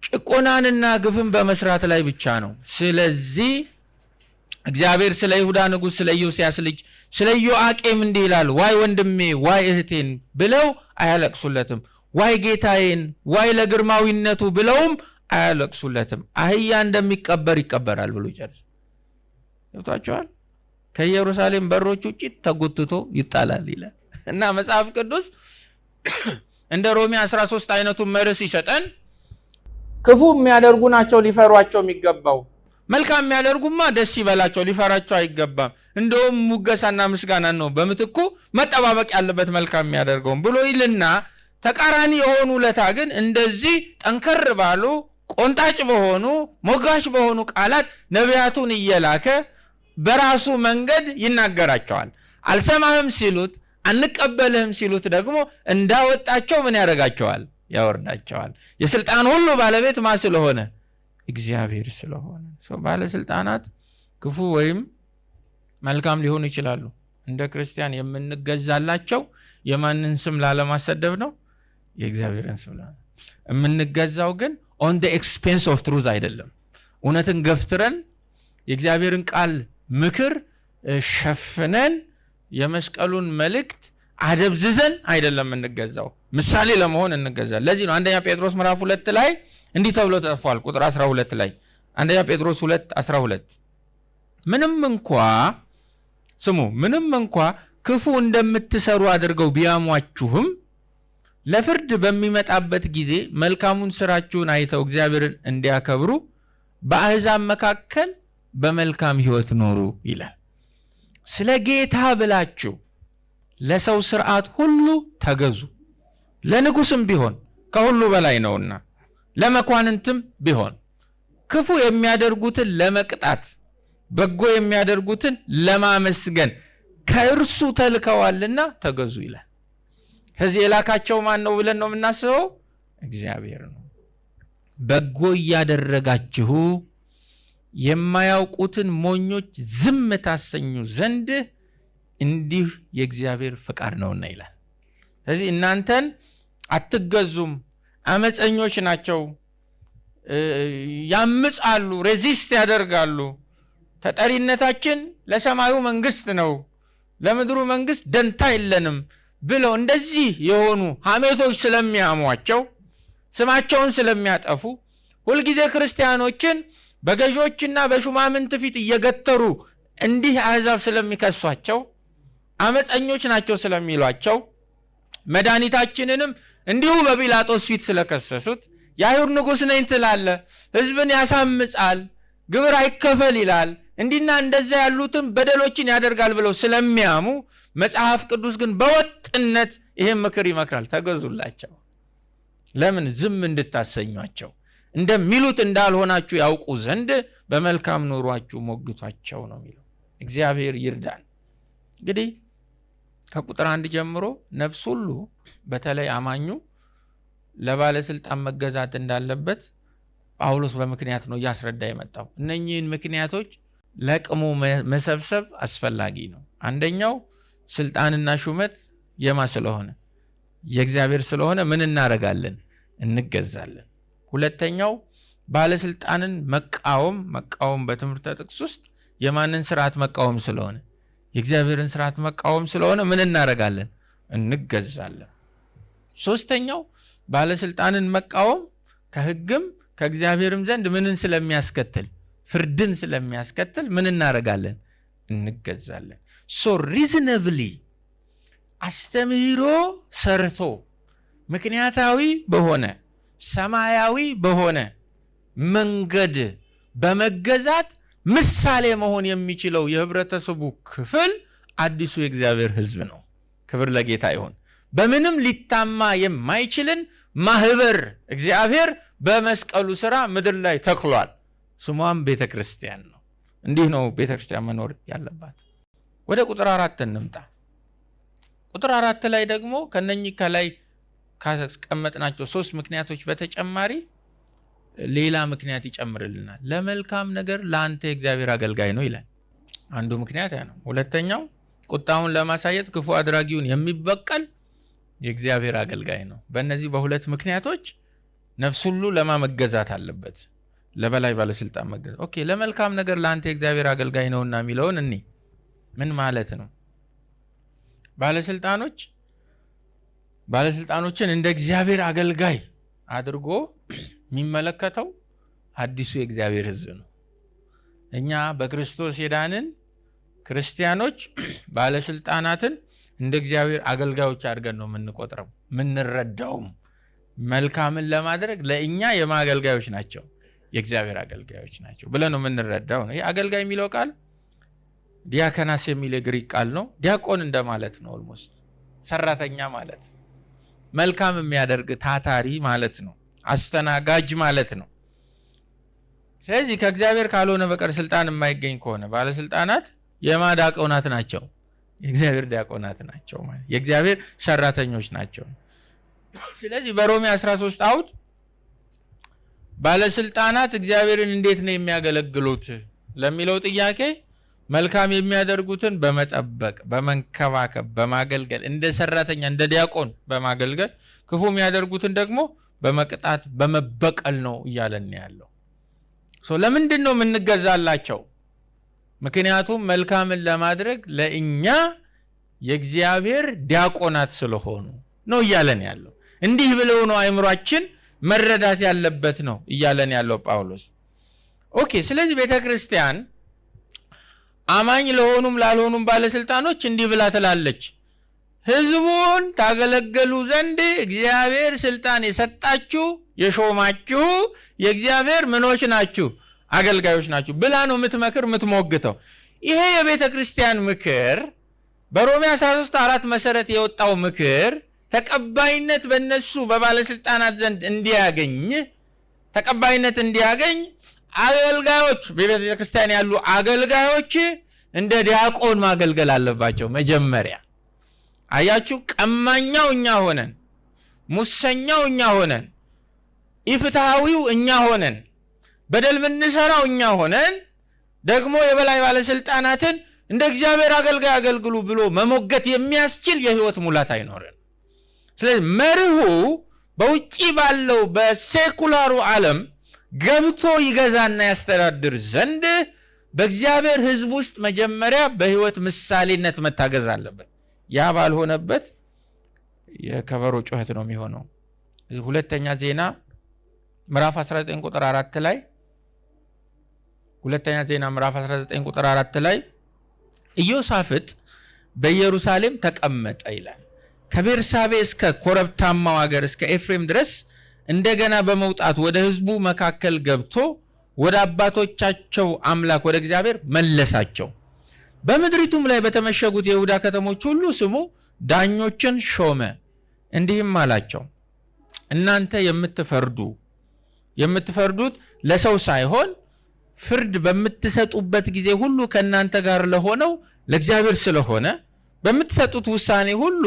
ጭቆናንና ግፍን በመስራት ላይ ብቻ ነው። ስለዚህ እግዚአብሔር ስለ ይሁዳ ንጉሥ ስለ ኢዮስያስ ልጅ ስለ ኢዮአቄም እንዲህ ይላል፣ ዋይ ወንድሜ ዋይ እህቴን ብለው አያለቅሱለትም፣ ዋይ ጌታዬን ዋይ ለግርማዊነቱ ብለውም አያለቅሱለትም። አህያ እንደሚቀበር ይቀበራል ብሎ ይጨርስ። ይወጣቸዋል ከኢየሩሳሌም በሮች ውጪ ተጎትቶ ይጣላል ይላል። እና መጽሐፍ ቅዱስ እንደ ሮሜ 13 አይነቱን መርስ ይሰጠን። ክፉ የሚያደርጉ ናቸው ሊፈሯቸው የሚገባው፣ መልካም የሚያደርጉማ ደስ ይበላቸው ሊፈራቸው አይገባም። እንደውም ሙገሳና ምስጋና ነው በምትኩ መጠባበቅ ያለበት መልካም የሚያደርገውን ብሎ ይልና ተቃራኒ የሆኑ ለታ ግን እንደዚህ ጠንከር ባሉ ቆንጣጭ በሆኑ ሞጋሽ በሆኑ ቃላት ነቢያቱን እየላከ በራሱ መንገድ ይናገራቸዋል። አልሰማህም ሲሉት አንቀበልህም ሲሉት ደግሞ እንዳወጣቸው ምን ያደርጋቸዋል? ያወርዳቸዋል። የስልጣን ሁሉ ባለቤት ማ ስለሆነ? እግዚአብሔር ስለሆነ። ባለስልጣናት ክፉ ወይም መልካም ሊሆኑ ይችላሉ። እንደ ክርስቲያን የምንገዛላቸው የማንን ስም ላለማሰደብ ነው? የእግዚአብሔርን ስም ላለ የምንገዛው ግን on the expense of truth አይደለም። እውነትን ገፍትረን የእግዚአብሔርን ቃል ምክር ሸፍነን የመስቀሉን መልእክት አደብዝዘን አይደለም እንገዛው፣ ምሳሌ ለመሆን እንገዛለን። ለዚህ ነው አንደኛ ጴጥሮስ ምዕራፍ 2 ላይ እንዲህ ተብሎ ተጽፏል። ቁጥር 12 ላይ አንደኛ ጴጥሮስ 2:12 ምንም እንኳ ክፉ እንደምትሰሩ አድርገው ቢያሟችሁም ለፍርድ በሚመጣበት ጊዜ መልካሙን ስራችሁን አይተው እግዚአብሔርን እንዲያከብሩ በአሕዛብ መካከል በመልካም ሕይወት ኖሩ ይላል። ስለ ጌታ ብላችሁ ለሰው ሥርዓት ሁሉ ተገዙ፣ ለንጉሥም ቢሆን ከሁሉ በላይ ነውና፣ ለመኳንንትም ቢሆን ክፉ የሚያደርጉትን ለመቅጣት በጎ የሚያደርጉትን ለማመስገን ከእርሱ ተልከዋልና ተገዙ ይላል። ከዚህ የላካቸው ማን ነው ብለን ነው የምናስበው? እግዚአብሔር ነው። በጎ እያደረጋችሁ የማያውቁትን ሞኞች ዝም ታሰኙ ዘንድ እንዲህ የእግዚአብሔር ፍቃድ ነውና ይላል። ስለዚህ እናንተን አትገዙም፣ አመፀኞች ናቸው፣ ያምጻሉ፣ ሬዚስት ያደርጋሉ፣ ተጠሪነታችን ለሰማዩ መንግስት ነው፣ ለምድሩ መንግስት ደንታ የለንም ብለው እንደዚህ የሆኑ ሐሜቶች ስለሚያሟቸው፣ ስማቸውን ስለሚያጠፉ፣ ሁልጊዜ ክርስቲያኖችን በገዦችና በሹማምንት ፊት እየገተሩ እንዲህ አሕዛብ ስለሚከሷቸው፣ አመፀኞች ናቸው ስለሚሏቸው፣ መድኃኒታችንንም እንዲሁ በጲላጦስ ፊት ስለከሰሱት፣ የአይሁድ ንጉሥ ነኝ ትላለ፣ ሕዝብን ያሳምጻል፣ ግብር አይከፈል ይላል፣ እንዲና እንደዛ ያሉትን በደሎችን ያደርጋል ብለው ስለሚያሙ፣ መጽሐፍ ቅዱስ ግን በወጥነት ይህም ምክር ይመክራል። ተገዙላቸው። ለምን? ዝም እንድታሰኟቸው፣ እንደሚሉት እንዳልሆናችሁ ያውቁ ዘንድ በመልካም ኑሯችሁ ሞግቷቸው ነው የሚለው። እግዚአብሔር ይርዳን። እንግዲህ ከቁጥር 1 ጀምሮ ነፍስ ሁሉ በተለይ አማኙ ለባለስልጣን መገዛት እንዳለበት ጳውሎስ በምክንያት ነው እያስረዳ የመጣው። እነኚህን ምክንያቶች ለቅሞ መሰብሰብ አስፈላጊ ነው። አንደኛው ስልጣንና ሹመት የማ ስለሆነ የእግዚአብሔር ስለሆነ ምን እናደርጋለን? እንገዛለን። ሁለተኛው ባለስልጣንን መቃወም በትምህርተ ጥቅስ ውስጥ የማንን ስርዓት መቃወም ስለሆነ የእግዚአብሔርን ስርዓት መቃወም ስለሆነ ምን እናደርጋለን? እንገዛለን። ሶስተኛው ባለስልጣንን መቃወም ከሕግም ከእግዚአብሔርም ዘንድ ምንን ስለሚያስከትል? ፍርድን ስለሚያስከትል ምን እናደርጋለን? እንገዛለን። ሶ ሪዝነብሊ አስተምህሮ ሰርቶ ምክንያታዊ በሆነ ሰማያዊ በሆነ መንገድ በመገዛት ምሳሌ መሆን የሚችለው የህብረተሰቡ ክፍል አዲሱ የእግዚአብሔር ሕዝብ ነው። ክብር ለጌታ ይሁን። በምንም ሊታማ የማይችልን ማህበር እግዚአብሔር በመስቀሉ ሥራ ምድር ላይ ተክሏል። ስሟም ቤተ ክርስቲያን ነው። እንዲህ ነው ቤተ ክርስቲያን መኖር ያለባት። ወደ ቁጥር 4 እንምጣ። ቁጥር 4 ላይ ደግሞ ከነኚህ ከላይ ካስቀመጥናቸው 3 ምክንያቶች በተጨማሪ ሌላ ምክንያት ይጨምርልናል። ለመልካም ነገር ለአንተ የእግዚአብሔር አገልጋይ ነው ይላል። አንዱ ምክንያት ያ ነው። ሁለተኛው ቁጣውን ለማሳየት ክፉ አድራጊውን የሚበቀል የእግዚአብሔር አገልጋይ ነው። በእነዚህ በሁለት ምክንያቶች ነፍስ ሁሉ ለማመገዛት አለበት፣ ለበላይ ባለስልጣን መገዛት። ኦኬ፣ ለመልካም ነገር ለአንተ የእግዚአብሔር አገልጋይ ነውና የሚለውን እኔ ምን ማለት ነው? ባለስልጣኖችን እንደ እግዚአብሔር አገልጋይ አድርጎ የሚመለከተው አዲሱ የእግዚአብሔር ሕዝብ ነው። እኛ በክርስቶስ የዳንን ክርስቲያኖች ባለስልጣናትን እንደ እግዚአብሔር አገልጋዮች አድርገን ነው የምንቆጥረው፣ የምንረዳውም። መልካምን ለማድረግ ለእኛ የማገልጋዮች ናቸው፣ የእግዚአብሔር አገልጋዮች ናቸው ብለን ነው የምንረዳው ነው። ይህ አገልጋይ የሚለው ቃል ዲያከናስ የሚል የግሪክ ቃል ነው። ዲያቆን እንደማለት ነው። ኦልሞስት ሰራተኛ ማለት ነው። መልካም የሚያደርግ ታታሪ ማለት ነው። አስተናጋጅ ማለት ነው። ስለዚህ ከእግዚአብሔር ካልሆነ በቀር ስልጣን የማይገኝ ከሆነ ባለስልጣናት የማዳቆናት ናቸው፣ የእግዚአብሔር ዲያቆናት ናቸው ማለት የእግዚአብሔር ሰራተኞች ናቸው። ስለዚህ በሮሜ 13 አውድ ባለስልጣናት እግዚአብሔርን እንዴት ነው የሚያገለግሉት ለሚለው ጥያቄ መልካም የሚያደርጉትን በመጠበቅ በመንከባከብ በማገልገል እንደ ሰራተኛ እንደ ዲያቆን በማገልገል ክፉ የሚያደርጉትን ደግሞ በመቅጣት በመበቀል ነው እያለን ያለው። ለምንድን ነው የምንገዛላቸው? ምክንያቱም መልካምን ለማድረግ ለእኛ የእግዚአብሔር ዲያቆናት ስለሆኑ ነው እያለን ያለው። እንዲህ ብለው ነው አእምሯችን መረዳት ያለበት ነው እያለን ያለው ጳውሎስ። ኦኬ፣ ስለዚህ ቤተ ክርስቲያን አማኝ ለሆኑም ላልሆኑም ባለስልጣኖች እንዲህ ብላ ትላለች፣ ሕዝቡን ታገለግሉ ዘንድ እግዚአብሔር ስልጣን የሰጣችሁ የሾማችሁ የእግዚአብሔር ምኖች ናችሁ፣ አገልጋዮች ናችሁ ብላ ነው የምትመክር የምትሞግተው። ይሄ የቤተ ክርስቲያን ምክር በሮሜ 13:4 መሰረት የወጣው ምክር ተቀባይነት በእነሱ በባለስልጣናት ዘንድ ተቀባይነት እንዲያገኝ አገልጋዮች በቤተ ክርስቲያን ያሉ አገልጋዮች እንደ ዲያቆን ማገልገል አለባቸው። መጀመሪያ አያችሁ፣ ቀማኛው እኛ ሆነን፣ ሙሰኛው እኛ ሆነን፣ ኢፍትሃዊው እኛ ሆነን፣ በደል ምንሰራው እኛ ሆነን ደግሞ የበላይ ባለስልጣናትን እንደ እግዚአብሔር አገልጋይ አገልግሉ ብሎ መሞገት የሚያስችል የህይወት ሙላት አይኖረን። ስለዚህ መርሁ በውጪ ባለው በሴኩላሩ ዓለም ገብቶ ይገዛና ያስተዳድር ዘንድ በእግዚአብሔር ህዝብ ውስጥ መጀመሪያ በህይወት ምሳሌነት መታገዝ አለበት። ያ ባልሆነበት የከበሮ ጩኸት ነው የሚሆነው። ሁለተኛ ዜና ምዕራፍ 19 ቁጥር 4 ላይ ሁለተኛ ዜና ምዕራፍ 19 ቁጥር 4 ላይ ኢዮሳፍጥ በኢየሩሳሌም ተቀመጠ ይላል። ከቤርሳቤ እስከ ኮረብታማው ሀገር እስከ ኤፍሬም ድረስ እንደገና በመውጣት ወደ ህዝቡ መካከል ገብቶ ወደ አባቶቻቸው አምላክ ወደ እግዚአብሔር መለሳቸው። በምድሪቱም ላይ በተመሸጉት የይሁዳ ከተሞች ሁሉ ስሙ ዳኞችን ሾመ። እንዲህም አላቸው፣ እናንተ የምትፈርዱት ለሰው ሳይሆን ፍርድ በምትሰጡበት ጊዜ ሁሉ ከእናንተ ጋር ለሆነው ለእግዚአብሔር ስለሆነ በምትሰጡት ውሳኔ ሁሉ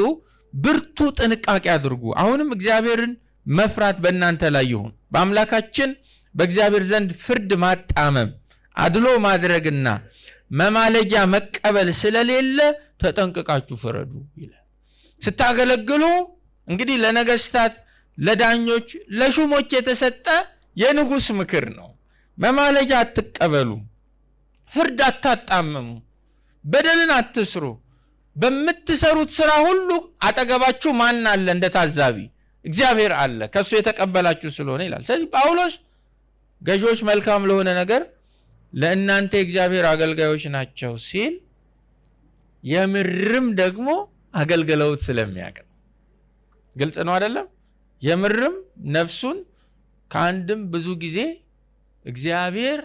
ብርቱ ጥንቃቄ አድርጉ። አሁንም እግዚአብሔርን መፍራት በእናንተ ላይ ይሁን። በአምላካችን በእግዚአብሔር ዘንድ ፍርድ ማጣመም፣ አድሎ ማድረግና መማለጃ መቀበል ስለሌለ ተጠንቅቃችሁ ፍረዱ ይላል። ስታገለግሉ እንግዲህ ለነገስታት፣ ለዳኞች፣ ለሹሞች የተሰጠ የንጉስ ምክር ነው። መማለጃ አትቀበሉ፣ ፍርድ አታጣምሙ፣ በደልን አትስሩ። በምትሰሩት ስራ ሁሉ አጠገባችሁ ማን አለ? እንደ ታዛቢ እግዚአብሔር አለ፣ ከሱ የተቀበላችሁ ስለሆነ ይላል። ስለዚህ ጳውሎስ ገዢዎች መልካም ለሆነ ነገር ለእናንተ የእግዚአብሔር አገልጋዮች ናቸው ሲል የምርም ደግሞ አገልግለውት ስለሚያውቅ ነው። ግልጽ ነው አይደለም? የምርም ነፍሱን ከአንድም ብዙ ጊዜ እግዚአብሔር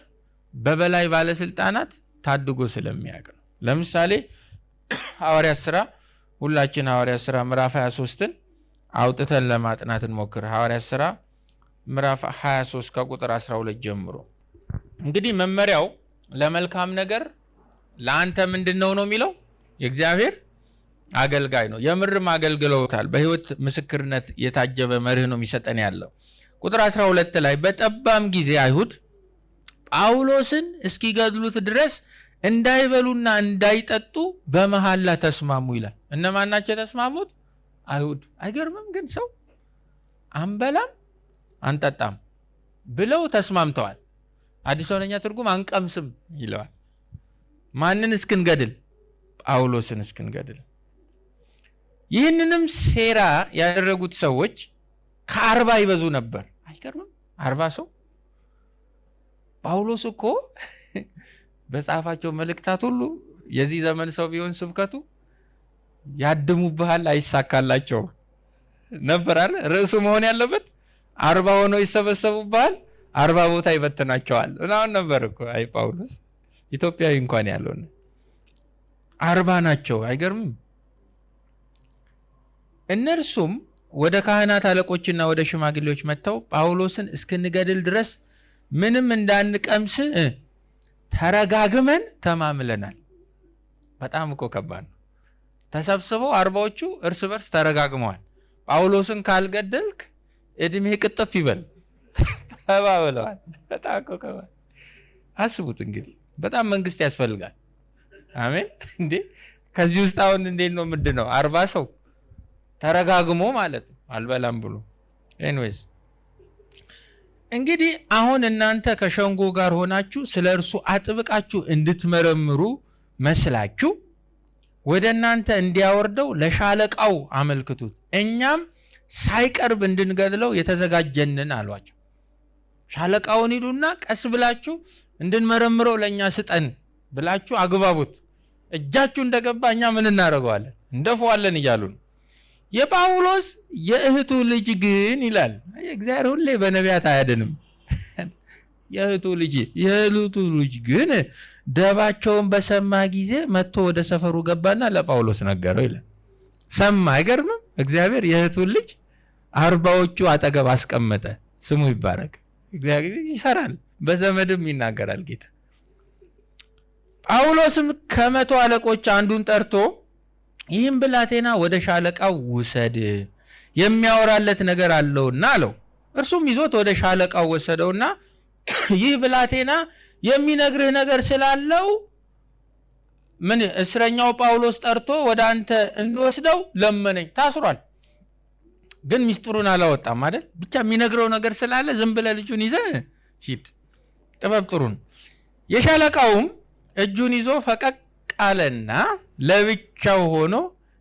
በበላይ ባለስልጣናት ታድጎ ስለሚያውቅ ነው። ለምሳሌ ሐዋርያት ሥራ ሁላችን ሐዋርያት ሥራ ምዕራፍ 23ን አውጥተን ለማጥናት እንሞክር። ሐዋርያት ሥራ ምዕራፍ 23 ከቁጥር 12 ጀምሮ እንግዲህ መመሪያው ለመልካም ነገር ለአንተ ምንድነው ነው የሚለው? የእግዚአብሔር አገልጋይ ነው። የምርም አገልግለውታል። በህይወት ምስክርነት የታጀበ መርህ ነው የሚሰጠን ያለው። ቁጥር 12 ላይ በጠባም ጊዜ አይሁድ ጳውሎስን እስኪገድሉት ድረስ እንዳይበሉና እንዳይጠጡ በመሐላ ተስማሙ ይላል። እነማን ናቸው የተስማሙት? አይሁድ። አይገርምም? ግን ሰው አንበላም አንጠጣም ብለው ተስማምተዋል። አዲስ ወነኛ ትርጉም አንቀምስም ይለዋል። ማንን እስክንገድል? ጳውሎስን እስክንገድል። ይህንንም ሴራ ያደረጉት ሰዎች ከ40 ይበዙ ነበር። አይገርምም? 40 ሰው። ጳውሎስ እኮ በጻፋቸው መልእክታት ሁሉ የዚህ ዘመን ሰው ቢሆን ስብከቱ ያድሙብሃል አይሳካላቸው ነበር አይደል? ርዕሱ መሆን ያለበት 40 ሆነው ይሰበሰቡብሃል፣ 40 ቦታ ይበትናቸዋል ምናምን ነበር እኮ። አይ ጳውሎስ ኢትዮጵያዊ እንኳን ያልሆነ 40 ናቸው። አይገርምም? እነርሱም ወደ ካህናት አለቆችና ወደ ሽማግሌዎች መጥተው ጳውሎስን እስክንገድል ድረስ ምንም እንዳንቀምስ ተረጋግመን ተማምለናል። በጣም እኮ ከባድ ነው። ተሰብስበው 40ዎቹ እርስ በርስ ተረጋግመዋል። ጳውሎስን ካልገደልክ እድሜ ቅጥፍ ይበል ተባብለዋል። በጣም እኮ ከባድ። አስቡት እንግዲህ በጣም መንግስት ያስፈልጋል። አሜን። እንዴ ከዚህ ውስጥ አሁን እንዴት ነው ምንድነው 40 ሰው ተረጋግሞ ማለት ነው አልበላም ብሎ። ኤኒዌይስ እንግዲህ አሁን እናንተ ከሸንጎ ጋር ሆናችሁ ስለ እርሱ አጥብቃችሁ እንድትመረምሩ መስላችሁ ወደ እናንተ እንዲያወርደው ለሻለቃው አመልክቱት፣ እኛም ሳይቀርብ እንድንገድለው የተዘጋጀንን አሏቸው። ሻለቃውን ሂዱና ቀስ ብላችሁ እንድንመረምረው ለእኛ ስጠን ብላችሁ አግባቡት። እጃችሁ እንደገባ እኛ ምን እናደርገዋለን? እንደፈዋለን እያሉ ነው። የጳውሎስ የእህቱ ልጅ ግን ይላል። እግዚአብሔር ሁሌ በነቢያት አያድንም። የእህቱ ልጅ ግን ደባቸውን በሰማ ጊዜ መጥቶ ወደ ሰፈሩ ገባና ለጳውሎስ ነገረው ይላል። ሰማ። አይገርምም? እግዚአብሔር የእህቱን ልጅ 40ዎቹ አጠገብ አስቀመጠ። ስሙ ይባረክ። እግዚአብሔር ይሰራል፣ በዘመድም ይናገራል ጌታ። ጳውሎስም ከመቶ አለቆች አንዱን ጠርቶ ይህም ብላቴና ወደ ሻለቃው ውሰድ፣ የሚያወራለት ነገር አለውና አለው። እርሱም ይዞት ወደ ሻለቃው ወሰደውና ይህ ብላቴና የሚነግርህ ነገር ስላለው ምን እስረኛው ጳውሎስ ጠርቶ ወደ አንተ እንወስደው ለመነኝ። ታስሯል ግን ሚስጥሩን አላወጣም አይደል? ብቻ የሚነግረው ነገር ስላለ ዝም ብለህ ልጁን ይዘህ ሂድ። ጥበብ ጥሩ ነው። የሻለቃውም እጁን ይዞ ፈቀቅ አለና ለብቻው ሆኖ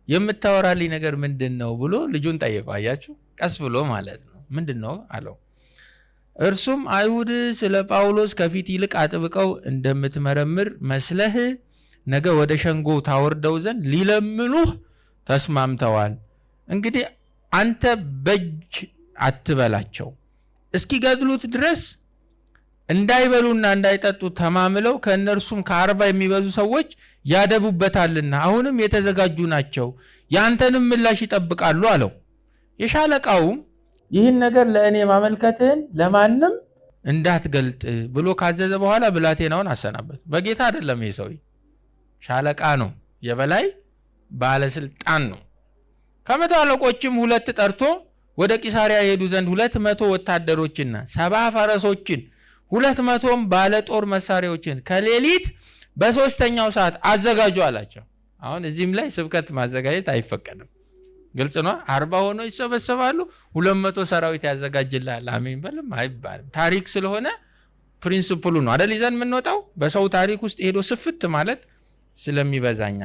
የምታወራልኝ ነገር ምንድነው ብሎ ልጁን ጠየቀው። አያችሁ፣ ቀስ ብሎ ማለት ነው። ምንድነው አለው። እርሱም አይሁድ ስለ ጳውሎስ ከፊት ይልቅ አጥብቀው እንደምትመረምር መስለህ ነገ ወደ ሸንጎ ታወርደው ዘንድ ሊለምኑህ ተስማምተዋል። እንግዲህ አንተ በእጅ አትበላቸው፣ እስኪገድሉት ድረስ እንዳይበሉና እንዳይጠጡ ተማምለው ከእነርሱም ከ40 የሚበዙ ሰዎች ያደቡበታልና አሁንም የተዘጋጁ ናቸው፣ ያንተንም ምላሽ ይጠብቃሉ አለው። የሻለቃውም ይህን ነገር ለእኔ ማመልከትህን ለማንም እንዳትገልጥ ብሎ ካዘዘ በኋላ ብላቴናውን አሰናበት። በጌታ አይደለም፣ ይሄ ሰው ሻለቃ ነው፣ የበላይ ባለስልጣን ነው። ከመቶ አለቆችም 2 ጠርቶ ወደ ቂሳሪያ የሄዱ ዘንድ 200 ወታደሮችና 70 ፈረሶችን 200ም ባለ ጦር መሳሪያዎችን ከሌሊት በ3ኛው ሰዓት አዘጋጁ አላቸው። አሁን እዚህም ላይ ስብከት ማዘጋጀት አይፈቀድም። ግልጽ ነው። 40 ሆኖ ይሰበሰባሉ፣ 200 ሰራዊት ያዘጋጅልሃል። አሜን በልም አይባልም። ታሪክ ስለሆነ ፕሪንሲፕሉ ነው አይደል ይዘን የምንወጣው። በሰው ታሪክ ውስጥ ሄዶ ስፍት ማለት ስለሚበዛኛ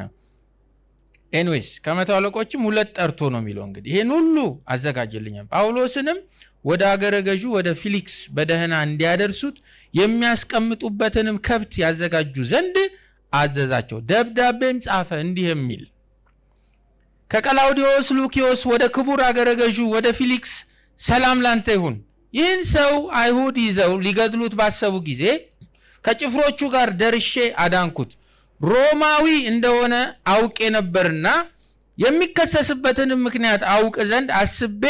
ኤኒዌይስ ከመቶ አለቆችም 2 ጠርቶ ነው የሚለው። እንግዲህ ይሄን ሁሉ አዘጋጅልኛል። ጳውሎስንም ወደ አገረ ገዡ ወደ ፊሊክስ በደህና እንዲያደርሱት የሚያስቀምጡበትንም ከብት ያዘጋጁ ዘንድ አዘዛቸው። ደብዳቤም ጻፈ እንዲህ የሚል ከቀላውዲዮስ ሉኪዮስ ወደ ክቡር አገረ ገዡ ወደ ፊሊክስ ሰላም ላንተ ይሁን። ይህን ሰው አይሁድ ይዘው ሊገድሉት ባሰቡ ጊዜ ከጭፍሮቹ ጋር ደርሼ አዳንኩት። ሮማዊ እንደሆነ አውቄ ነበርና የሚከሰስበትንም ምክንያት አውቅ ዘንድ አስቤ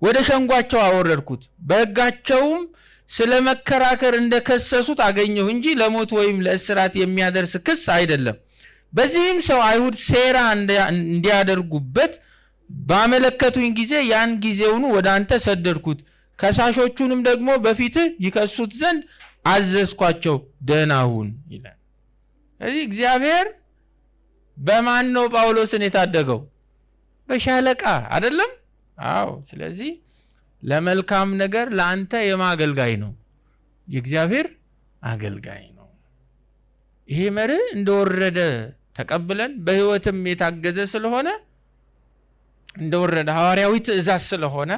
ወደ ሸንጓቸው አወረድኩት። በሕጋቸውም ስለ መከራከር እንደከሰሱት አገኘሁ እንጂ ለሞት ወይም ለእስራት የሚያደርስ ክስ አይደለም። በዚህም ሰው አይሁድ ሴራ እንዲያደርጉበት ባመለከቱኝ ጊዜ ያን ጊዜውኑ ወደ አንተ ሰደድኩት። ከሳሾቹንም ደግሞ በፊትህ ይከሱት ዘንድ አዘዝኳቸው። ደህና ሁን ይላል። ስለዚህ እግዚአብሔር በማን ነው ጳውሎስን የታደገው? በሻለቃ አይደለም? አዎ። ስለዚህ ለመልካም ነገር ለአንተ የማገልጋይ ነው፣ የእግዚአብሔር አገልጋይ ነው። ይሄ መርህ እንደወረደ ተቀብለን በህይወትም የታገዘ ስለሆነ እንደወረደ ሐዋርያዊ ትእዛዝ ስለሆነ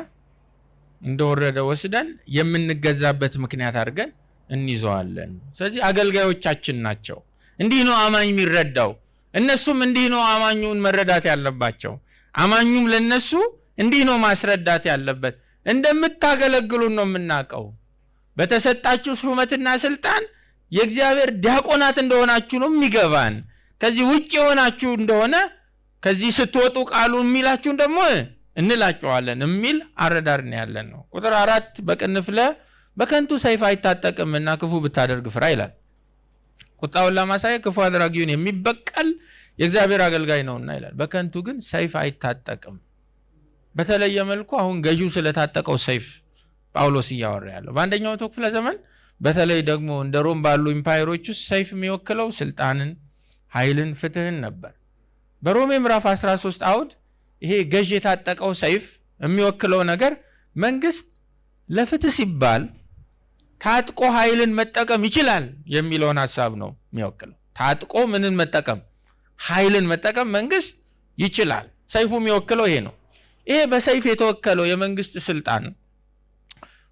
እንደወረደ ወስደን የምንገዛበት ምክንያት አድርገን እንይዘዋለን። ስለዚህ አገልጋዮቻችን ናቸው። እንዲህ ነው አማኝ የሚረዳው። እነሱም እንዲህ ነው አማኙን መረዳት ያለባቸው። አማኙም ለነሱ እንዲህ ነው ማስረዳት ያለበት። እንደምታገለግሉን ነው የምናውቀው። በተሰጣችሁ ሹመትና ስልጣን የእግዚአብሔር ዲያቆናት እንደሆናችሁ ነው የሚገባን። ከዚህ ውጭ የሆናችሁ እንደሆነ ከዚህ ስትወጡ ቃሉ የሚላችሁን ደግሞ እንላቸዋለን የሚል አረዳር ነው ያለን ነው። ቁጥር 4 በቅንፍ በከንቱ ሰይፍ አይታጠቅምና ክፉ ብታደርግ ፍራ ይላል። ቁጣውን ለማሳየት ክፉ አድራጊውን የሚበቀል የእግዚአብሔር አገልጋይ ነውና ይላል። በከንቱ ግን ሰይፍ አይታጠቅም። በተለየ መልኩ አሁን ገዢው ስለታጠቀው ሰይፍ ጳውሎስ እያወራ ያለው በአንደኛው መቶ ክፍለ ዘመን በተለይ ደግሞ እንደ ሮም ባሉ ኢምፓየሮች ውስጥ ሰይፍ የሚወክለው ስልጣንን፣ ኃይልን፣ ፍትህን ነበር። በሮሜ ምዕራፍ 13 አውድ ይሄ ገዢ የታጠቀው ሰይፍ የሚወክለው ነገር መንግስት ለፍትህ ሲባል ታጥቆ ኃይልን መጠቀም ይችላል የሚለውን ሐሳብ ነው የሚወክለው። ታጥቆ ምንን መጠቀም? ኃይልን መጠቀም መንግስት ይችላል። ሰይፉ የሚወክለው ይሄ ነው። ይሄ በሰይፍ የተወከለው የመንግስት ስልጣን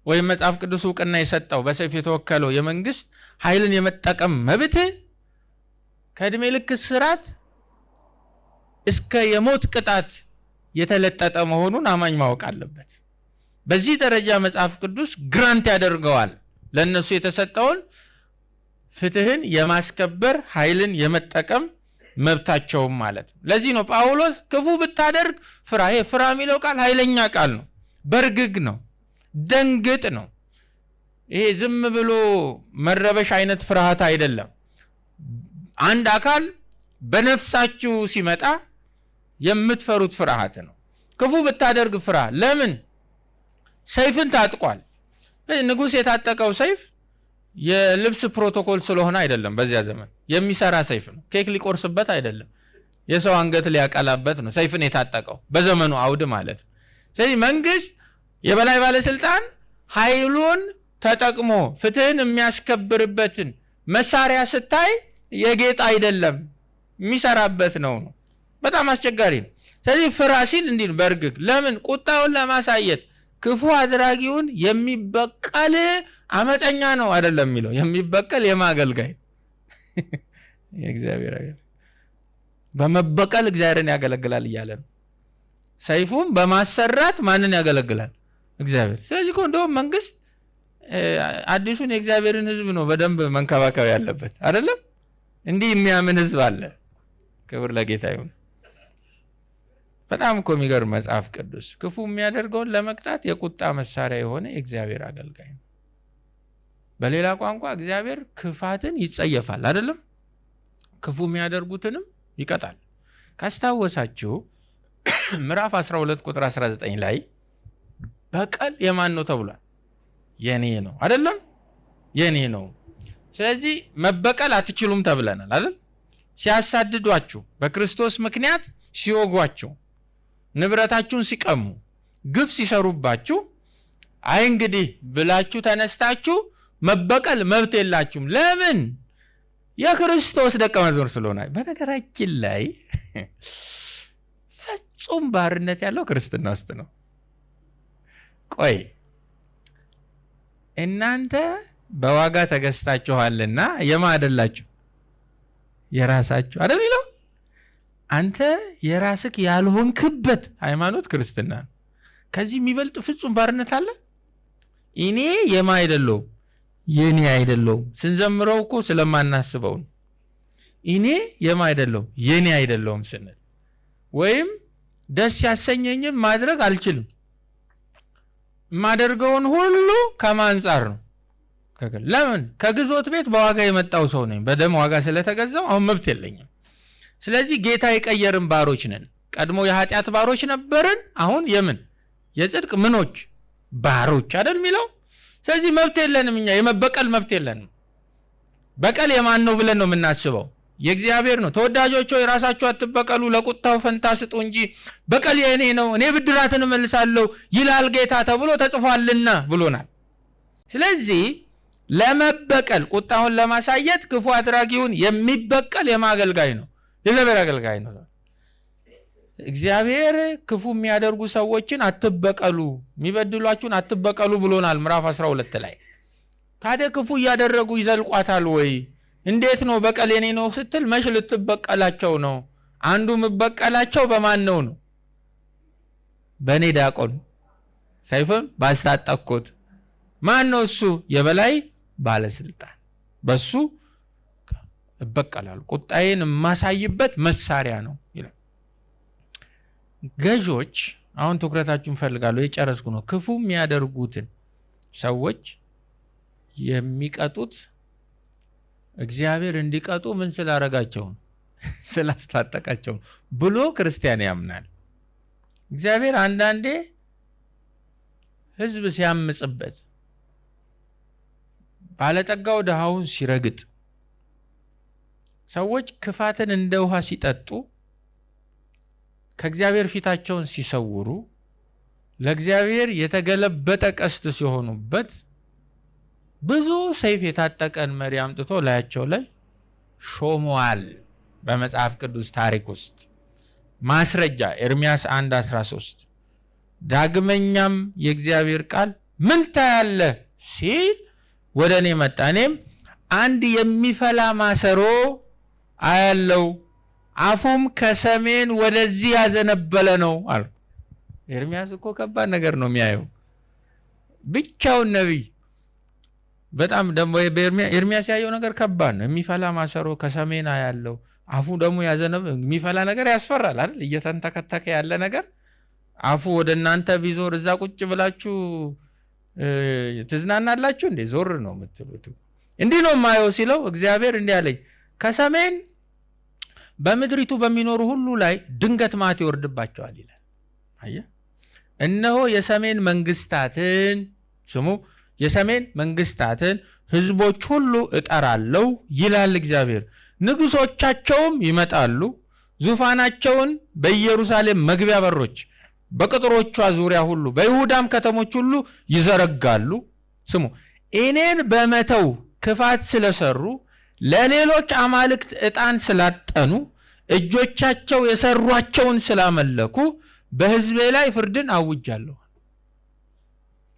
ወይም መጽሐፍ ቅዱስ ዕውቅና የሰጠው በሰይፍ የተወከለው የመንግስት ኃይልን የመጠቀም መብት ከዕድሜ ልክ እስራት እስከ የሞት ቅጣት የተለጠጠ መሆኑን አማኝ ማወቅ አለበት። በዚህ ደረጃ መጽሐፍ ቅዱስ ግራንት ያደርገዋል ለነሱ የተሰጠውን ፍትህን የማስከበር ኃይልን የመጠቀም መብታቸውም ማለት ነው። ለዚህ ነው ጳውሎስ ክፉ ብታደርግ ፍራ። ይሄ ፍራ የሚለው ቃል ኃይለኛ ቃል ነው። በርግግ ነው፣ ደንግጥ ነው። ይሄ ዝም ብሎ መረበሽ አይነት ፍርሃት አይደለም። አንድ አካል በነፍሳችሁ ሲመጣ የምትፈሩት ፍርሃት ነው። ክፉ ብታደርግ ፍራ። ለምን? ሰይፍን ታጥቋል። ንጉሥ የታጠቀው ሰይፍ የልብስ ፕሮቶኮል ስለሆነ አይደለም። በዚያ ዘመን የሚሰራ ሰይፍ ነው። ኬክ ሊቆርስበት አይደለም። የሰው አንገት ሊያቀላበት ነው ሰይፍን የታጠቀው በዘመኑ አውድ ማለት ነው። ስለዚህ መንግስት የበላይ ባለስልጣን ኃይሉን ተጠቅሞ ፍትህን የሚያስከብርበትን መሳሪያ ስታይ የጌጥ አይደለም የሚሰራበት ነው። በጣም አስቸጋሪ ነው። ስለዚህ ፍራ ሲል እንዲህ በርግግ ለምን ቁጣውን ለማሳየት ክፉ አድራጊውን የሚበቀል አመፀኛ ነው አይደለም የሚለው የሚበቀል የማገልጋይ የእግዚአብሔር አገልጋይ በመበቀል እግዚአብሔርን ያገለግላል እያለ ነው። ሰይፉም በማሰራት ማንን ያገለግላል? እግዚአብሔር። ስለዚህ እንደውም መንግስት አዲሱን የእግዚአብሔርን ህዝብ ነው በደንብ መንከባከብ ያለበት አይደለም። እንዲህ የሚያምን ህዝብ አለ። ክብር ለጌታ ይሁን። በጣም እኮ የሚገርም መጽሐፍ ቅዱስ ክፉ የሚያደርገውን ለመቅጣት የቁጣ መሳሪያ የሆነ የእግዚአብሔር አገልጋይ ነው። በሌላ ቋንቋ እግዚአብሔር ክፋትን ይጸየፋል አይደለም፣ ክፉ የሚያደርጉትንም ይቀጣል። ካስታወሳችሁ ምዕራፍ 12 ቁጥር 19 ላይ በቀል የማን ነው ተብሏል? የኔ ነው አይደለም፣ የኔ ነው። ስለዚህ መበቀል አትችሉም ተብለናል አይደል? ሲያሳድዷችሁ፣ በክርስቶስ ምክንያት ሲወጓችሁ፣ ንብረታችሁን ሲቀሙ፣ ግፍ ሲሰሩባችሁ፣ አይ እንግዲህ ብላችሁ ተነስታችሁ መበቀል መብት የላችሁም። ለምን? የክርስቶስ ደቀ መዝሙር ስለሆነ። በነገራችን ላይ ፍጹም ባርነት ያለው ክርስትና ውስጥ ነው። ቆይ እናንተ በዋጋ ተገዝታችኋልና የማ አይደላችሁ? የራሳችሁ አይደል ይለው። አንተ የራስክ ያልሆንክበት ሃይማኖት ክርስትና ነው። ከዚህ የሚበልጥ ፍጹም ባርነት አለ? እኔ የማ አይደለሁም የኔ አይደለሁም ስንዘምረው እኮ ስለማናስበው ነው። እኔ የማ አይደለሁም የኔ አይደለሁም ስንል ወይም ደስ ያሰኘኝን ማድረግ አልችልም ማደርገውን ሁሉ ከማንጻር ነው። ለምን? ከግዞት ቤት በዋጋ የመጣው ሰው ነኝ። በደም ዋጋ ስለተገዛው አሁን መብት የለኝም። ስለዚህ ጌታ የቀየርን ባሮች ነን። ቀድሞ የኃጢአት ባሮች ነበርን። አሁን የምን የጽድቅ ምኖች ባሮች አይደል የሚለው። ስለዚህ መብት የለንም። እኛ የመበቀል መብት የለንም። በቀል የማን ነው ብለን ነው የምናስበው? የእግዚአብሔር ነው። ተወዳጆች ሆይ ራሳችሁ አትበቀሉ፣ ለቁጣው ፈንታ ስጡ እንጂ በቀል የእኔ ነው፣ እኔ ብድራትን እመልሳለሁ ይላል ጌታ ተብሎ ተጽፏልና ብሎናል። ስለዚህ ለመበቀል ቁጣውን ለማሳየት ክፉ አድራጊውን የሚበቀል የማገልጋይ ነው፣ የእግዚአብሔር አገልጋይ ነው። እግዚአብሔር ክፉ የሚያደርጉ ሰዎችን አትበቀሉ፣ የሚበድሏችሁን አትበቀሉ ብሎናል ምዕራፍ 12 ላይ። ታዲያ ክፉ እያደረጉ ይዘልቋታል ወይ? እንዴት ነው በቀል የኔ ነው ስትል መች ልትበቀላቸው ነው? አንዱ ምበቀላቸው በማን ነው? በእኔ ዲያቆን ሰይፍም ባስታጠቅኩት። ማን ነው እሱ? የበላይ ባለስልጣን። በሱ እበቀላሉ፣ ቁጣዬን የማሳይበት መሳሪያ ነው ይላል። ገዦች አሁን ትኩረታችሁን ፈልጋለሁ፣ የጨረስኩ ነው። ክፉ የሚያደርጉትን ሰዎች የሚቀጡት እግዚአብሔር እንዲቀጡ ምን ስላረጋቸው ነው? ስላስታጠቃቸው ብሎ ክርስቲያን ያምናል። እግዚአብሔር አንዳንዴ ህዝብ ሲያምጽበት፣ ባለጠጋው ድሃውን ሲረግጥ፣ ሰዎች ክፋትን እንደ ውሃ ሲጠጡ፣ ከእግዚአብሔር ፊታቸውን ሲሰውሩ፣ ለእግዚአብሔር የተገለበጠ ቀስት ሲሆኑበት፣ ብዙ ሰይፍ የታጠቀን መሪ አምጥቶ ላያቸው ላይ ሾመዋል። በመጽሐፍ ቅዱስ ታሪክ ውስጥ ማስረጃ ኤርምያስ 1:13 ዳግመኛም የእግዚአብሔር ቃል ምን ታያለህ ሲል ወደ እኔ መጣ፣ እኔም አንድ የሚፈላ ማሰሮ አያለው፣ አፉም ከሰሜን ወደዚህ ያዘነበለ ነው አሉ። ኤርምያስ እኮ ከባድ ነገር ነው የሚያየው፣ ብቻውን ነቢይ። በጣም ደግሞ ኤርምያስ ያየው ነገር ከባድ ነው። የሚፈላ ማሰሮ ከሰሜን አያለው፣ አፉ ደግሞ ያዘነበ። የሚፈላ ነገር ያስፈራል አይደል? እየተንተከተከ ያለ ነገር አፉ ወደ እናንተ ቢዞር እዛ ቁጭ ብላችሁ ትዝናናላችሁ እንዴ? ዞር ነው የምትሉት። እንዲህ ነው የማየው ሲለው እግዚአብሔር እንዲህ አለኝ፣ ከሰሜን በምድሪቱ በሚኖሩ ሁሉ ላይ ድንገት መዓት ይወርድባቸዋል ይላል። አየህ፣ እነሆ የሰሜን መንግስታትን ስሙ፣ የሰሜን መንግስታትን ሕዝቦች ሁሉ እጠራለሁ ይላል እግዚአብሔር። ንጉሶቻቸውም ይመጣሉ፣ ዙፋናቸውን በኢየሩሳሌም መግቢያ በሮች በቅጥሮቿ ዙሪያ ሁሉ በይሁዳም ከተሞች ሁሉ ይዘረጋሉ። ስሙ፣ እኔን በመተው ክፋት ስለሰሩ ለሌሎች አማልክት ዕጣን ስላጠኑ እጆቻቸው የሰሯቸውን ስላመለኩ በሕዝቤ ላይ ፍርድን አውጃለሁ።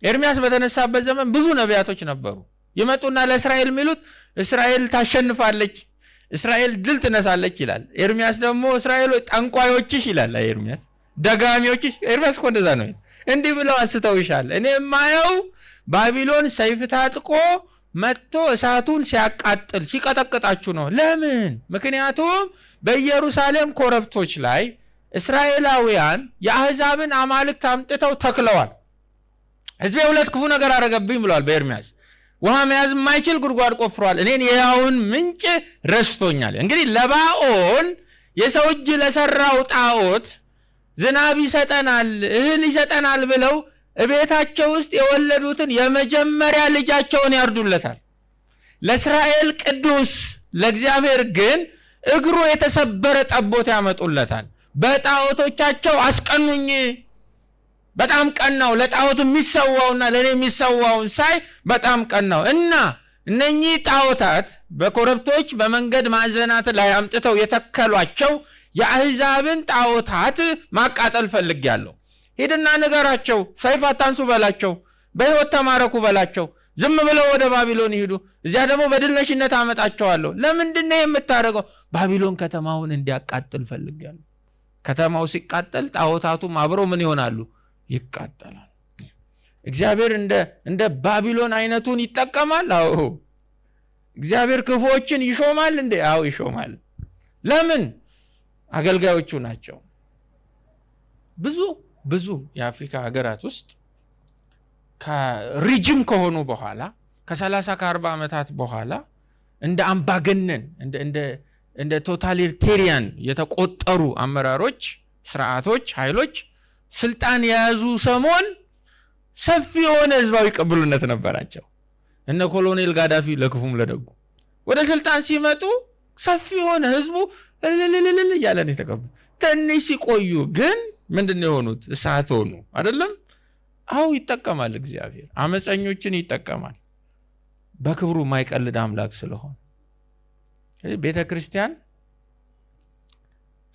ኤርምያስ በተነሳበት ዘመን ብዙ ነቢያቶች ነበሩ። ይመጡና ለእስራኤል የሚሉት እስራኤል ታሸንፋለች፣ እስራኤል ድል ትነሳለች ይላል። ኤርምያስ ደግሞ እስራኤል ጠንቋዮችሽ ይላል። ኤርምያስ ደጋሚዎችሽ። ኤርምያስ እኮ እንደዛ ነው። እንዲህ ብለው አንስተውሻል። እኔ የማየው ባቢሎን ሰይፍ ታጥቆ መጥቶ እሳቱን ሲያቃጥል ሲቀጠቅጣችሁ ነው። ለምን? ምክንያቱም በኢየሩሳሌም ኮረብቶች ላይ እስራኤላውያን የአሕዛብን አማልክት አምጥተው ተክለዋል። ሕዝቤ ሁለት ክፉ ነገር አረገብኝ ብለዋል በኤርምያስ። ውሃ መያዝ የማይችል ጉድጓድ ቆፍሯል፣ እኔን የሕያውን ምንጭ ረስቶኛል። እንግዲህ ለባኦል የሰው እጅ ለሰራው ጣዖት ዝናብ ይሰጠናል፣ እህል ይሰጠናል ብለው እቤታቸው ውስጥ የወለዱትን የመጀመሪያ ልጃቸውን ያርዱለታል። ለእስራኤል ቅዱስ ለእግዚአብሔር ግን እግሩ የተሰበረ ጠቦት ያመጡለታል። በጣዖቶቻቸው አስቀኑኝ፣ በጣም ቀናው። ለጣዖት የሚሰዋውና ለእኔ የሚሰዋውን ሳይ በጣም ቀናው እና እነኚህ ጣዖታት በኮረብቶች በመንገድ ማዕዘናት ላይ አምጥተው የተከሏቸው የአሕዛብን ጣዖታት ማቃጠል ፈልጌያለሁ። ሂድና ንገራቸው፣ ሰይፍ አታንሱ በላቸው፣ በሕይወት ተማረኩ በላቸው፣ ዝም ብለው ወደ ባቢሎን ይሄዱ፣ እዚያ ደግሞ በድልነሽነት አመጣቸዋለሁ። ለምንድን ነው የምታደርገው? ባቢሎን ከተማውን እንዲያቃጥል ፈልጌያለሁ። ከተማው ሲቃጠል ጣዖታቱም አብረው ምን ይሆናሉ? ይቃጠላል። እግዚአብሔር እንደ ባቢሎን አይነቱን ይጠቀማል? አዎ። እግዚአብሔር ክፉዎችን ይሾማል እንዴ? አዎ ይሾማል። ለምን? አገልጋዮቹ ናቸው። ብዙ የአፍሪካ ሀገራት ውስጥ ከሪጅም ከሆኑ በኋላ ከ30 ከ40 ዓመታት በኋላ እንደ አምባገነን እንደ ቶታሊቴሪያን የተቆጠሩ አመራሮች፣ ስርዓቶች፣ ኃይሎች ስልጣን የያዙ ሰሞን ሰፊ የሆነ ህዝባዊ ቅቡልነት ነበራቸው። እነ ኮሎኔል ጋዳፊ ለክፉም ለደጉ ወደ ስልጣን ሲመጡ ሰፊ የሆነ ህዝቡ እልልልል እያለ ነው የተቀበሉ። ትንሽ ሲቆዩ ግን ምንድነው የሆኑት? እሳት ሆኑ። አይደለም? አው ይጠቀማል እግዚአብሔር፣ አመፀኞችን ይጠቀማል። በክብሩ ማይቀልድ አምላክ ስለሆነ ቤተ ክርስቲያን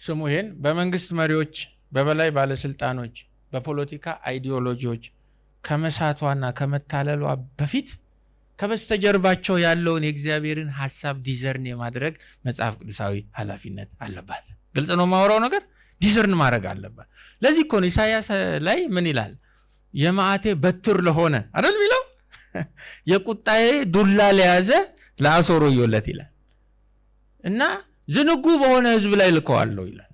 ስሙ ይሄን በመንግስት መሪዎች፣ በበላይ ባለስልጣኖች፣ በፖለቲካ አይዲዮሎጂዎች ከመሳቷና ከመታለሏ በፊት ከበስተጀርባቸው ያለውን የእግዚአብሔርን ሐሳብ ዲዘርን የማድረግ መጽሐፍ ቅዱሳዊ ኃላፊነት አለባት። ግልጽ ነው ማወራው ነገር፣ ዲዘርን ማድረግ አለባት። ለዚህ እኮ ነው ኢሳይያስ ላይ ምን ይላል? የመዓቴ በትር ለሆነ አይደል የሚለው፣ የቁጣዬ ዱላ ለያዘ ለአሦር ወዮለት ይላል። እና ዝንጉ በሆነ ህዝብ ላይ ልከዋለሁ ይላል።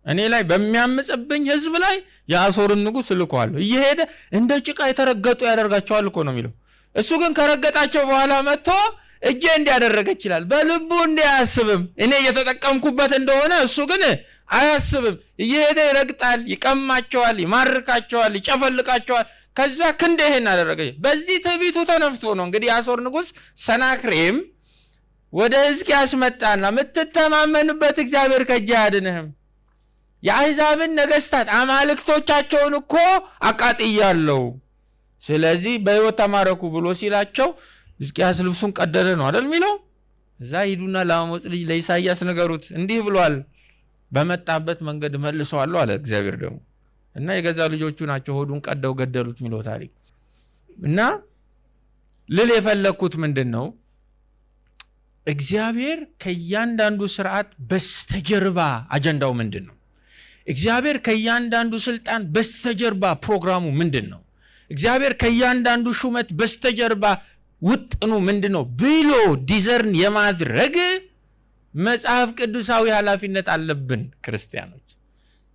እኔ ላይ በሚያምጽብኝ ህዝብ ላይ የአሦርን ንጉሥ ልከዋለሁ። እየሄደ እንደ ጭቃ የተረገጡ ያደርጋቸዋል እኮ ነው የሚለው። እሱ ግን ከረገጣቸው በኋላ መጥቶ እጄ እንዲያደረገች ይላል። በልቡ እንዲያስብም እኔ እየተጠቀምኩበት እንደሆነ እሱ ግን አያስብም። እየሄደ ይረግጣል፣ ይቀማቸዋል፣ ይማርካቸዋል፣ ይጨፈልቃቸዋል። ከዛ ክንደ ይሄን አደረገ። በዚህ ትዕቢቱ ተነፍቶ ነው እንግዲህ የአሦር ንጉሥ ሰናክሬም ወደ ሕዝቅያስ መጣና የምትተማመንበት እግዚአብሔር ከእጅህ አያድንህም፣ የአሕዛብን ነገስታት አማልክቶቻቸውን እኮ አቃጥያለሁ፣ ስለዚህ በሕይወት ተማረኩ ብሎ ሲላቸው ሕዝቅያስ ልብሱን ቀደደ ነው አይደል የሚለው። እዛ ሂዱና ለአሞጽ ልጅ ለኢሳይያስ ነገሩት፣ እንዲህ ብሏል፣ በመጣበት መንገድ መልሰዋለሁ አለ እግዚአብሔር ደግሞ። እና የገዛ ልጆቹ ናቸው ሆዱን ቀደው ገደሉት የሚለው ታሪክ። እና ልል የፈለኩት ምንድን ነው? እግዚአብሔር ከእያንዳንዱ ስርዓት በስተጀርባ አጀንዳው ምንድን ነው? እግዚአብሔር ከእያንዳንዱ ስልጣን በስተጀርባ ፕሮግራሙ ምንድን ነው? እግዚአብሔር ከእያንዳንዱ ሹመት በስተጀርባ ውጥኑ ምንድን ነው ብሎ ዲዘርን የማድረግ መጽሐፍ ቅዱሳዊ ኃላፊነት አለብን ክርስቲያኖች።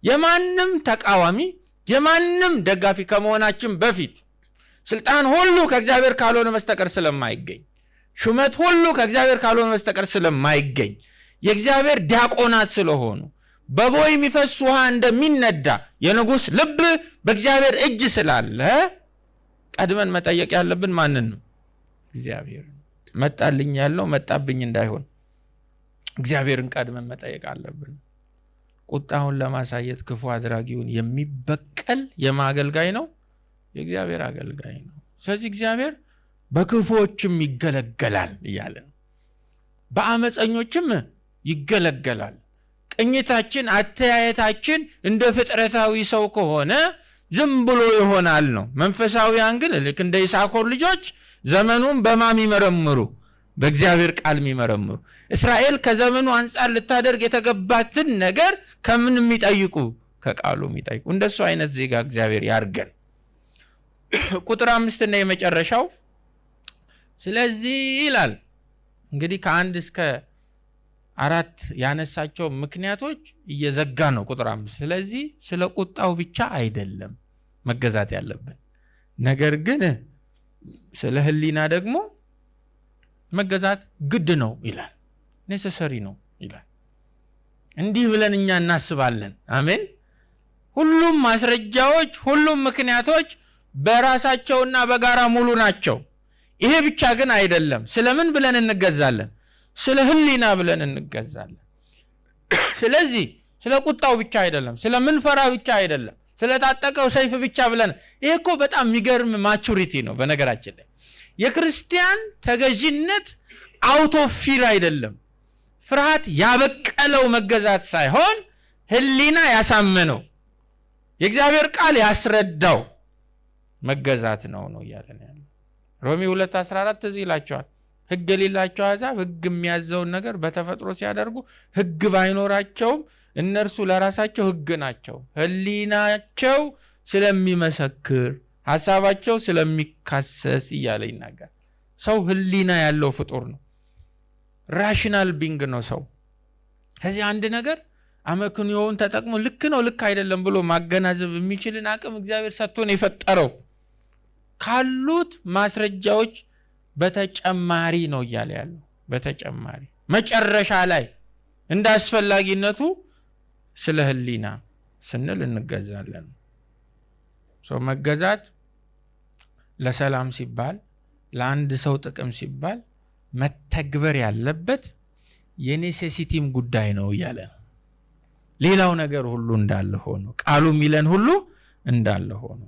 የማንም ተቃዋሚ የማንም ደጋፊ ከመሆናችን በፊት ስልጣን ሁሉ ከእግዚአብሔር ካልሆነ በስተቀር ስለማይገኝ፣ ሹመት ሁሉ ከእግዚአብሔር ካልሆነ በስተቀር ስለማይገኝ፣ የእግዚአብሔር ዲያቆናት ስለሆኑ በቦይ የሚፈስ ውሃ እንደሚነዳ የንጉሥ ልብ በእግዚአብሔር እጅ ስላለ ቀድመን መጠየቅ ያለብን ማንን ነው? እግዚአብሔር። መጣልኝ ያለው መጣብኝ እንዳይሆን እግዚአብሔርን ቀድመን መጠየቅ አለብን። ቁጣውን ለማሳየት ክፉ አድራጊውን የሚበቀል የማገልጋይ ነው፣ የእግዚአብሔር አገልጋይ ነው። ስለዚህ እግዚአብሔር በክፉዎችም ይገለገላል እያለ ነው፣ በአመፀኞችም ይገለገላል። ቅኝታችን አተያየታችን እንደ ፍጥረታዊ ሰው ከሆነ ዝም ብሎ ይሆናል ነው። መንፈሳዊያን ግን ልክ እንደ ይሳኮር ልጆች ዘመኑን በማን ይመረምሩ? በእግዚአብሔር ቃል የሚመረምሩ። እስራኤል ከዘመኑ አንጻር ልታደርግ የተገባትን ነገር ከምን የሚጠይቁ? ከቃሉ የሚጠይቁ። እንደሱ አይነት ዜጋ እግዚአብሔር ያርገን። ቁጥር 5 እና የመጨረሻው ስለዚህ ይላል እንግዲህ ከ1 እስከ 4 ያነሳቸው ምክንያቶች እየዘጋ ነው። ቁጥር 5 ስለዚህ ስለ ቁጣው ብቻ አይደለም መገዛት ያለብን፣ ነገር ግን ስለ ሕሊና ደግሞ መገዛት ግድ ነው ይላል። ኔሰሰሪ ነው ይላል። እንዲህ ብለን እኛ እናስባለን። አሜን። ሁሉም ማስረጃዎች፣ ሁሉም ምክንያቶች በራሳቸውና በጋራ ሙሉ ናቸው። ይሄ ብቻ ግን አይደለም። ስለምን ብለን እንገዛለን? ስለ ሕሊና ብለን እንገዛለን። ስለዚህ ስለ ቁጣው ብቻ አይደለም፣ ስለ ምንፈራ ብቻ አይደለም፣ ስለ ታጠቀው ሰይፍ ብቻ ብለን። ይሄ እኮ በጣም የሚገርም ማቹሪቲ ነው። በነገራችን ላይ የክርስቲያን ተገዥነት አውቶ ፊር አይደለም፣ ፍርሃት ያበቀለው መገዛት ሳይሆን ሕሊና ያሳመነው የእግዚአብሔር ቃል ያስረዳው መገዛት ነው እያለን ያለው። ሮሜ 2:14 እዚህ ይላቸዋል። ሕግ የሌላቸው አሕዛብ ሕግ የሚያዘውን ነገር በተፈጥሮ ሲያደርጉ ሕግ ባይኖራቸውም እነርሱ ለራሳቸው ሕግ ናቸው፣ ሕሊናቸው ስለሚመሰክር ሐሳባቸው ስለሚካሰስ እያለ ይናገር። ሰው ሕሊና ያለው ፍጡር ነው። ራሽናል ቢንግ ነው ሰው። ከዚህ አንድ ነገር አመክንዮውን ተጠቅሞ ልክ ነው ልክ አይደለም ብሎ ማገናዘብ የሚችልን አቅም እግዚአብሔር ሰጥቶን የፈጠረው ካሉት ማስረጃዎች በተጨማሪ ነው እያለ ያለው። በተጨማሪ መጨረሻ ላይ እንደ አስፈላጊነቱ ስለ ሕሊና ስንል እንገዛለን። ሰው መገዛት ለሰላም ሲባል ለአንድ ሰው ጥቅም ሲባል መተግበር ያለበት የኔሴሲቲም ጉዳይ ነው እያለ ነው። ሌላው ነገር ሁሉ እንዳለ ሆኖ ቃሉ የሚለን ሁሉ እንዳለ ሆኖ